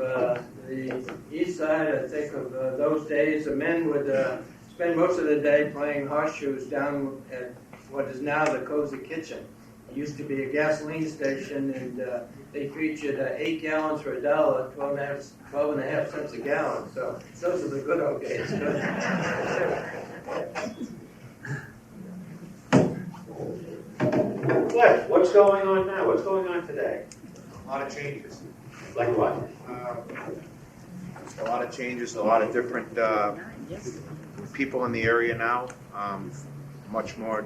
the east side, I think of those days. The men would spend most of the day playing horseshoes down at what is now the Cozy Kitchen. It used to be a gasoline station, and they featured 8 gallons for $1, 12 and a half cents a gallon. So those are the good old days. Cliff, what's going on now? What's going on today? A lot of changes. Like what? Just a lot of changes, a lot of different people in the area now. Much more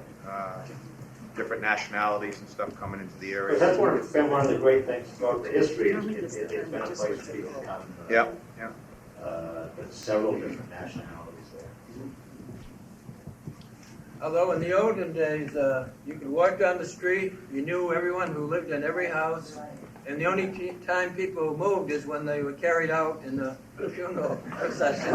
different nationalities and stuff coming into the area. Because that's been one of the great things about the history. It's been a place for people to come. Yeah, yeah. But several different nationalities there. Although in the olden days, you could walk down the street, you knew everyone who lived in every house, and the only time people moved is when they were carried out in the funeral procession.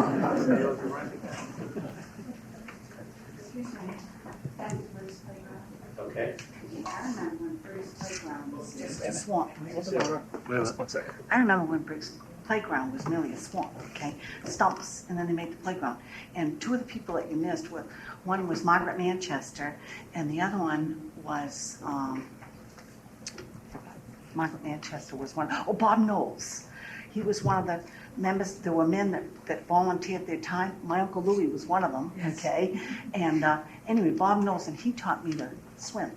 Okay. I remember when Bruce Playground was just a swamp. One second. I remember when Briggs Playground was merely a swamp, okay? Stumps, and then they made the playground. And two of the people that you missed were, one was Margaret Manchester, and the other one was, Margaret Manchester was one, oh, Bob Knowles. He was one of the members, there were men that volunteered their time. My Uncle Louis was one of them, okay? And anyway, Bob Knowles, and he taught me to swim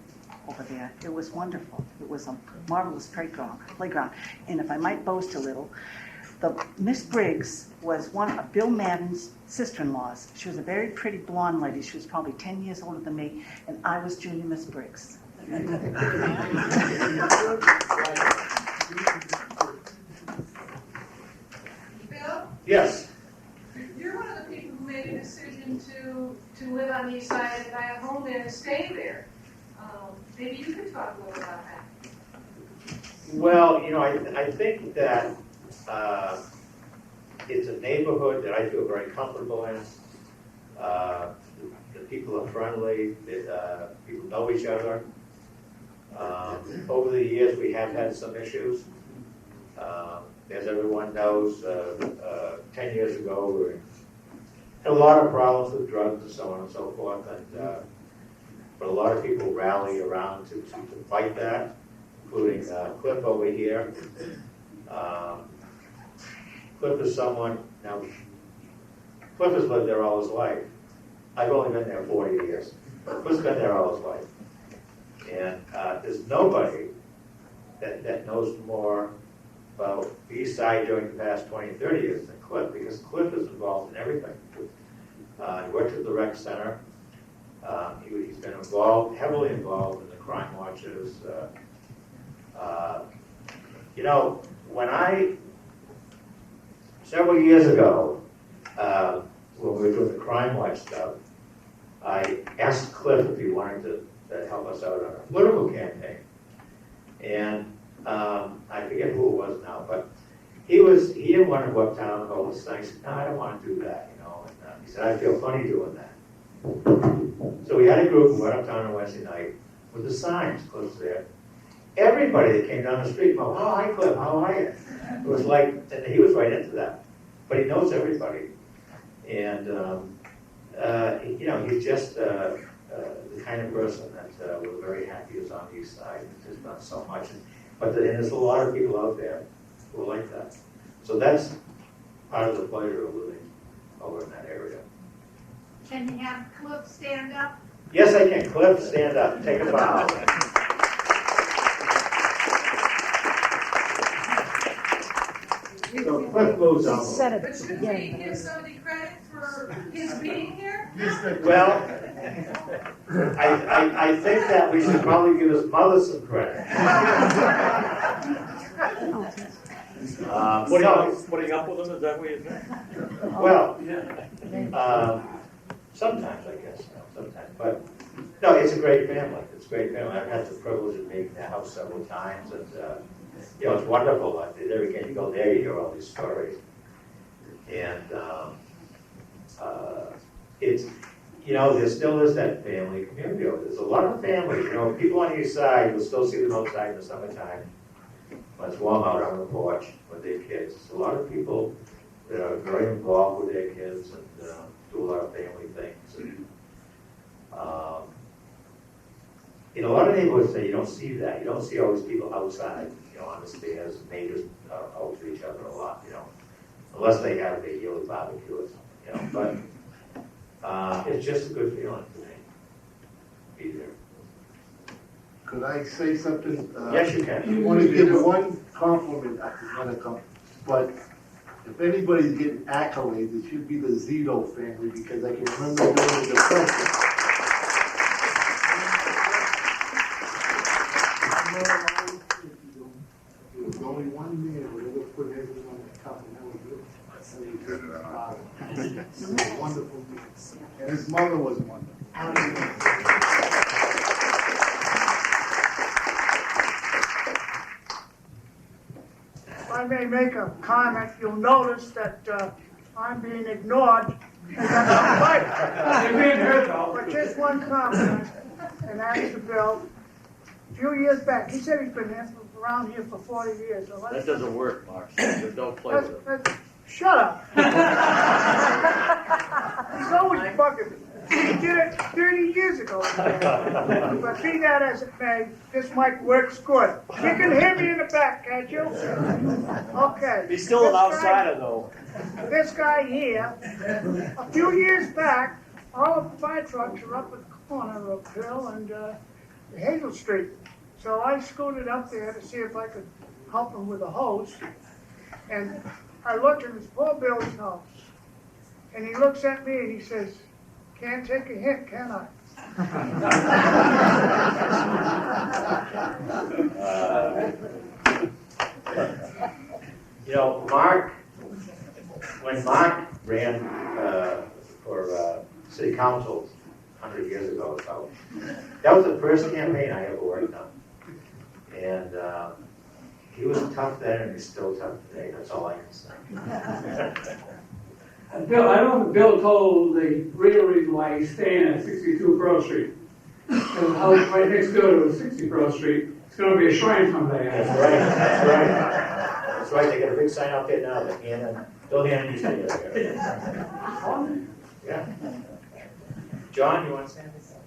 over there. It was wonderful. It was a marvelous playground. And if I might boast a little, the Miss Briggs was one of Bill Madden's sister-in-laws. She was a very pretty blonde lady. She was probably 10 years older than me, and I was Junior Miss Briggs. Bill, Yes. you're one of the people who made a decision to live on the east side and buy a home there and stay there. Maybe you could talk a little about that. Well, I think that it's a neighborhood that I feel very comfortable in. The people are friendly, people know each other. Over the years, we have had some issues. As everyone knows, 10 years ago, we had a lot of problems with drugs and so on and so forth. But a lot of people rally around to fight that, including Cliff over here. Cliff is someone, now, Cliff has lived there all his life. I've only been there 40 years. Cliff's been there all his life. And there's nobody that knows more about the East Side during the past 20, 30 years than Cliff, because Cliff is involved in everything. He works at the rec center. He's been heavily involved in the crime watches. Several years ago, when we were doing the crime watch stuff, I asked Cliff if he wanted to help us out on a political campaign. And I forget who it was now, but he didn't want to go uptown and go, listen, I said, no, I don't want to do that, And he said, I feel funny doing that. So we had a group who went uptown on Wednesday night with the signs, Cliff's there. Everybody that came down the street, oh, hi Cliff, how are you? It was like, and he was right into that. But he knows everybody. And, he's just the kind of person that we're very happy is on the East Side. He's done so much. And there's a lot of people out there who are like that. So that's part of the pleasure of living over in that area. Can you have Cliff stand up? Yes, I can. Cliff, stand up. Take a bow. So Cliff moves on. But shouldn't we give somebody credit for his being here? Well, I think that we should probably give his mother some credit. Putting up with them, is that what you're saying? Well, sometimes, I guess, sometimes. But, no, it's a great family. It's a great family. I've had the privilege of meeting their house several times, and, it's wonderful. Every time you go there, you hear all these stories. And it's, there still is that family community. There's a lot of families, people on the East Side will still see them outside in the summertime. When it's warm out on the porch with their kids. There's a lot of people that are very involved with their kids and do a lot of family things. And, in a lot of neighborhoods, you don't see that. You don't see all these people outside, on the stairs. Neighbors are out to each other a lot, unless they have a yearly barbecue or something, But it's just a good feeling to me. Be there. Could I say something? Yes, you can. I want to give one compliment, not a compliment, but if anybody's getting accolades, it should be the Zito family, because I can remember during the Depression. There was only one man who ever put everyone in the cup, and that was Richardson. He was a wonderful man. And his mother was wonderful. If I may make a comment, you'll notice that I'm being ignored. You're being heard, though. But just one comment, and that's to Bill. A few years back, he said he's been there for around here for 40 years. So That doesn't work, Mark, so don't play with it. Shut up. He's always bugging me. He did it 30 years ago. But be that as it may, this mic works good. You can hear me in the back, can't you? Okay. He's still an outsider, though. This guy here, a few years back, all of the fire trucks are up at the corner of Hill and Hazel Street. So I scooted up there to see if I could help him with a hose. And I looked at his poor Bill's house. And he looks at me and he says, "Can't take a hint, can I?" You know, when Mark ran for city council 100 years ago or so, that was the first campaign I ever worked on. And he was tough then and he's still tough today, that's all I can say. Bill, I know Bill told the real reason why he's staying at 62 Pearl Street. Because the house right next door to 60 Pearl Street, it's gonna be a shrine someday. That's right, that's right. That's right, they got a big sign out there now that Bill Hannon used to live there. Yeah. John, you want to say anything?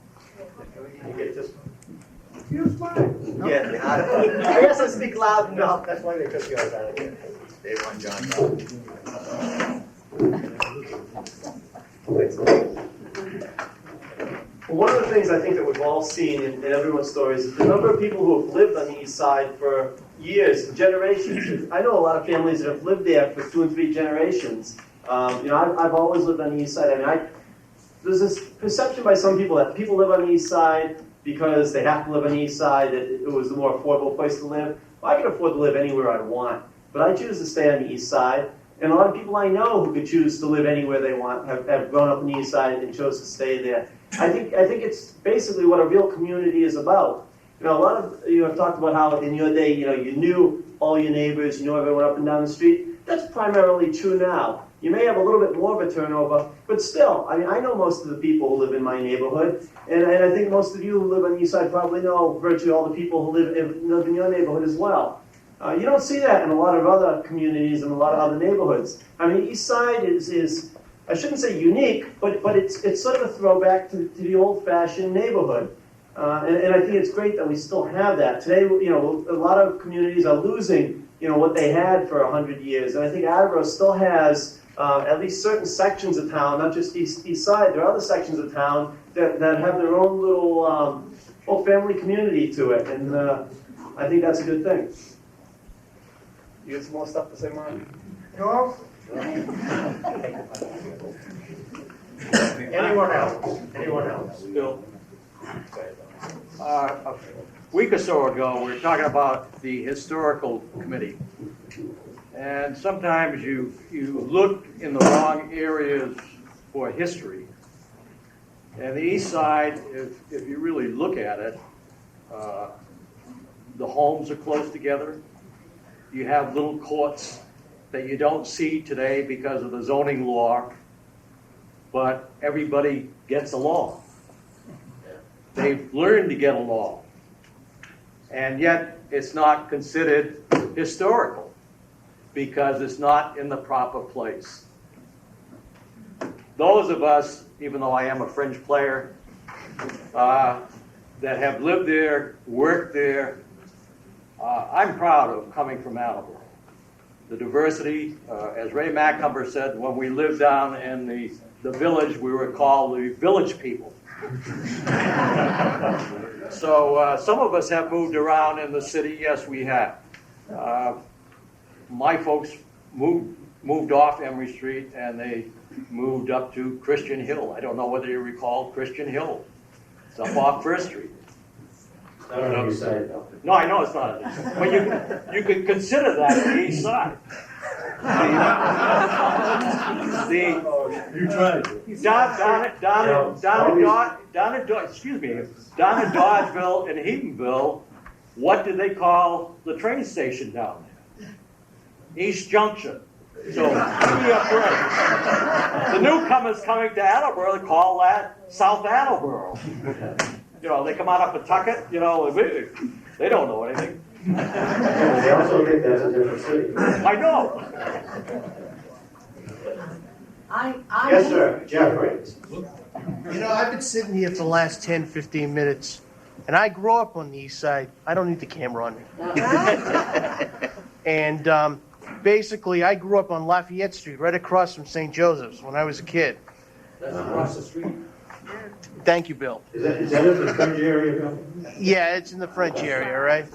Can you get this one? Use mine. Yeah, I guess I speak loud enough. That's why they took you out of here. They want John. Well, one of the things I think that we've all seen in everyone's stories is the number of people who have lived on the east side for years, generations. I know a lot of families that have lived there for 2 and 3 generations. I've always lived on the east side. There's this perception by some people that people live on the east side because they have to live on the east side, that it was the more affordable place to live. Well, I can afford to live anywhere I want, but I choose to stay on the east side. And a lot of people I know who could choose to live anywhere they want have grown up on the east side and chose to stay there. I think it's basically what a real community is about. A lot of you have talked about how in your day, you knew all your neighbors, you knew everyone up and down the street. That's primarily true now. You may have a little bit more of a turnover, but still, I know most of the people who live in my neighborhood, and I think most of you who live on the east side probably know virtually all the people who live in your neighborhood as well. You don't see that in a lot of other communities and a lot of other neighborhoods. The east side is I shouldn't say unique, but it's sort of a throwback to the old-fashioned neighborhood. And I think it's great that we still have that. Today, a lot of communities are losing, what they had for 100 years. And I think Attleboro still has at least certain sections of town, not just east side. There are other sections of town that have their own little family community to it. And I think that's a good thing. You got some more stuff to say, Mark? No? Anyone else? Anyone else? Bill. A week or so ago, we were talking about the historical committee. And sometimes you look in the wrong areas for history. And the east side, if you really look at it, the homes are close together. You have little courts that you don't see today because of the zoning law, but everybody gets along. They've learned to get along. And yet, it's not considered historical because it's not in the proper place. Those of us, even though I am a fringe player, that have lived there, worked there, I'm proud of coming from Attleboro. The diversity, as Ray Macumber said, when we lived down in the village, we were called the village people. So some of us have moved around in the city. Yes, we have. My folks moved off Emory Street and they moved up to Christian Hill. I don't know whether you recall Christian Hill. It's up off First Street. Not on the east side, though. No, I know it's not. But you could consider that the east side. You tried. Down in Dodgeville and Heatonville, what do they call the train station down there? East Junction. So, give me a break. The newcomers coming to Attleboro call that South Attleboro. They come out of Pawtucket, they don't know anything. They also think that's a different city. I know. Yes, sir, Jeffrey. You know, I've been sitting here for the last 10, 15 minutes, and I grew up on the east side. I don't need the camera on me. And basically, I grew up on Lafayette Street, right across from St. Joseph's when I was a kid. That's across the street. Thank you, Bill. Is that in the French area, Bill? Yeah, it's in the French area, right?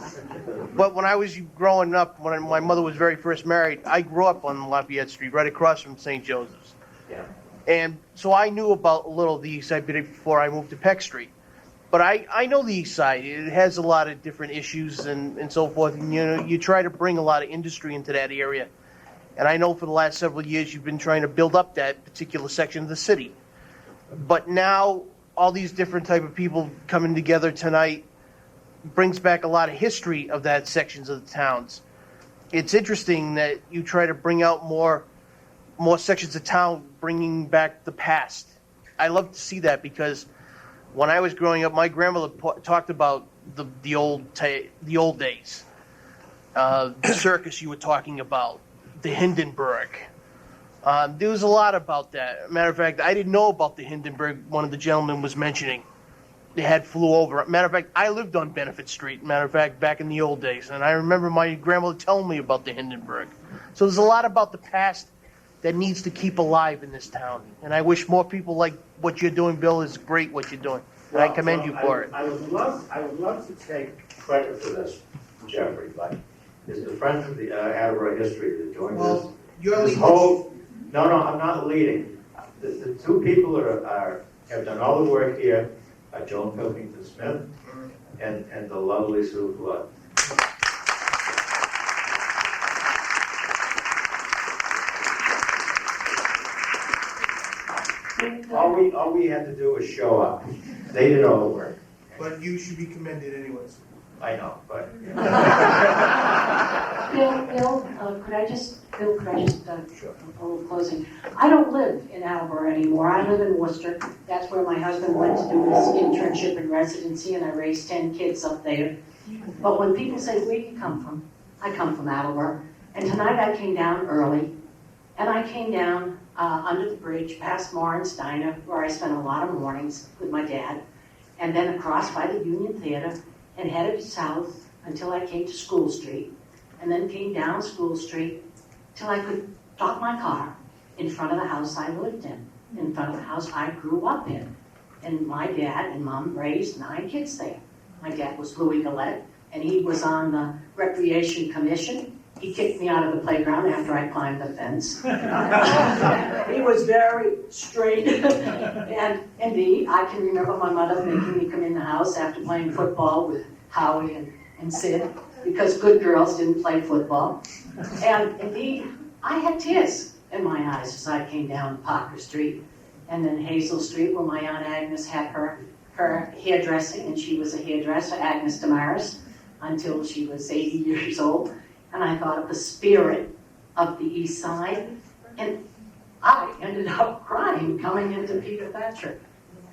But when I was growing up, when my mother was very first married, I grew up on Lafayette Street, right across from St. Joseph's. Yeah. And so I knew about a little of the east side before I moved to Peck Street. But I know the east side. It has a lot of different issues and so forth. And, you know, you try to bring a lot of industry into that area. And I know for the last several years you've been trying to build up that particular section of the city. But now all these different type of people coming together tonight brings back a lot of history of that sections of the towns. It's interesting that you try to bring out more sections of town, bringing back the past. I love to see that because when I was growing up, my grandmother talked about the old days. The circus you were talking about, the Hindenburg. There was a lot about that. Matter of fact, I didn't know about the Hindenburg. One of the gentlemen was mentioning. They had flew over. Matter of fact, I lived on Benefit Street. Matter of fact, back in the old days, and I remember my grandmother telling me about the Hindenburg. So there's a lot about the past that needs to keep alive in this town. And I wish more people like what you're doing, Bill. Is great what you're doing. And I commend you for it. I would love to take credit for this, Jeffrey, but is the Friends of the Attleboro History that doing this? You're This leading. whole, no, I'm not leading. The two people have done all the work here, Joan Pilkington Smith and the lovely Sue Flood. All we had to do was show up. They did all the work. But you should be commended anyways. I know, but. Bill, could I just a little closing? I don't live in Attleboro anymore. I live in Worcester. That's where my husband went to do his internship and residency, and I raised 10 kids up there. But when people say, where do you come from? I come from Attleboro. And tonight I came down early, and I came down under the bridge, past Morin's Diner, where I spent a lot of mornings with my dad, and then across by the Union Theater, and headed south until I came to School Street, and then came down School Street till I could dock my car in front of the house I lived in front of the house I grew up in. And my dad and mom raised 9 kids there. My dad was Louis Gillette, and he was on the Recreation Commission. He kicked me out of the playground after I climbed the fence. He was very straight. And indeed, I can remember my mother making me come in the house after playing football with Howie and Sid, because good girls didn't play football. And indeed, I had tears in my eyes as I came down Parker Street and then Hazel Street, where my Aunt Agnes had her hairdressing, and she was a hairdresser, Agnes Damaris, until she was 80 years old. And I thought of the spirit of the East Side, and I ended up crying coming into Peter Thatcher,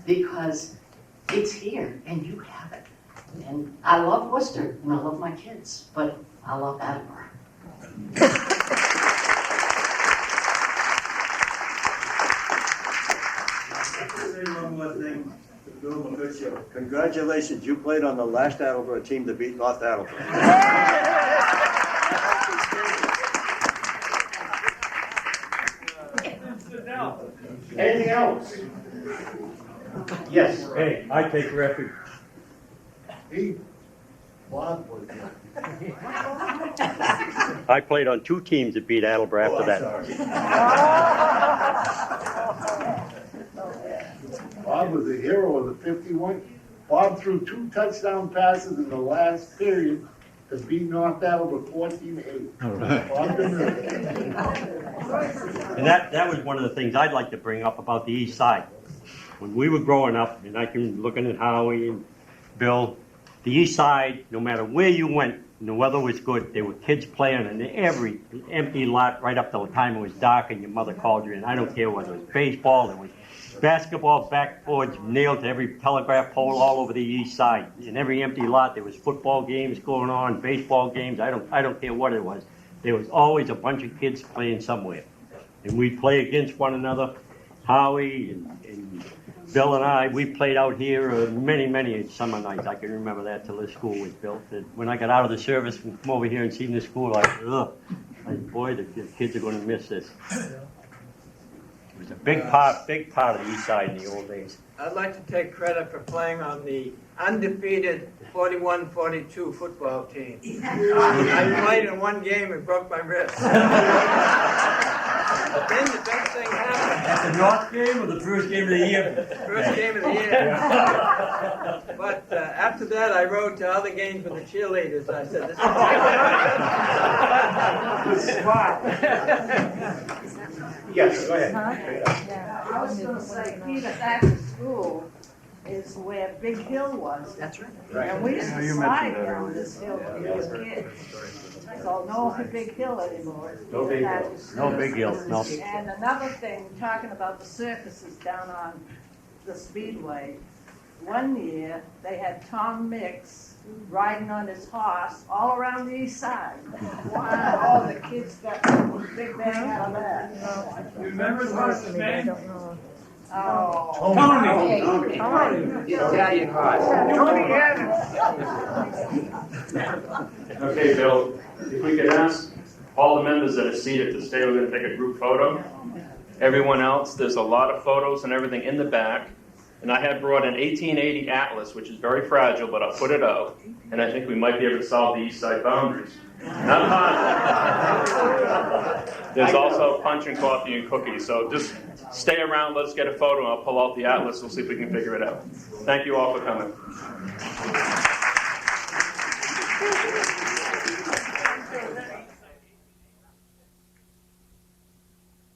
because it's here and you have it. And I love Worcester and I love my kids, but I love Attleboro. Say one more thing to Bill Maguccio. Congratulations, you played on the last Attleboro team to beat North Attleboro. Anything else? Yes. Hey, I take refuge. Bob was there. I played on 2 teams that beat Attleboro after that. Bob was a hero of the 51. Bob threw 2 touchdown passes in the last period to beat North Attleboro 14-8. Bob didn't And that was one of the things I'd like to bring up about the east side. When we were growing up, and I can looking at Howie and Bill, the east side, no matter where you went, and the weather was good, there were kids playing in every empty lot right up till the time it was dark and your mother called you, and I don't care whether it was baseball, it was basketball backboards nailed to every telegraph pole all over the east side. In every empty lot, there was football games going on, baseball games. I don't care what it was. There was always a bunch of kids playing somewhere. And we'd play against one another. Howie and Bill and I, we played out here many summer nights. I can remember that till the school was built. And when I got out of the service and come over here and seen the school, boy, the kids are going to miss this. It was a big part of the east side in the old days. I'd like to take credit for playing on the undefeated 41-42 football team. I played in one game and broke my wrist. But then the best thing happened. At the North game or the first game of the year? First game of the year. But after that, I rode to other games with the cheerleaders. I said, this is Smart. Yes, go ahead. I was gonna say, Peter, after school is where Big Hill was. That's right. And we used Yeah, to you slide mentioned that down earlier. this hill when we were kids. So no Big Hill anymore. No Big Hill. No Big Hill, no. And another thing, talking about the circuses down on the Speedway, one year, they had Tom Mix riding on his horse all around the east side. Wow, all the kids got big bang out of that. You remember the horse's name? Oh. Tony. Italian horse. Tony Adams. Okay, Bill, if we could ask all the members that are seated to stay, we're going to take a group photo. Everyone else, there's a lot of photos and everything in the back. And I had brought an 1880 atlas, which is very fragile, but I'll put it out. And I think we might be able to solve the east side boundaries. Not positive. There's also punch and coffee and cookies. So just stay around, let's get a photo, and I'll pull out the atlas. We'll see if we can figure it out. Thank you all for coming.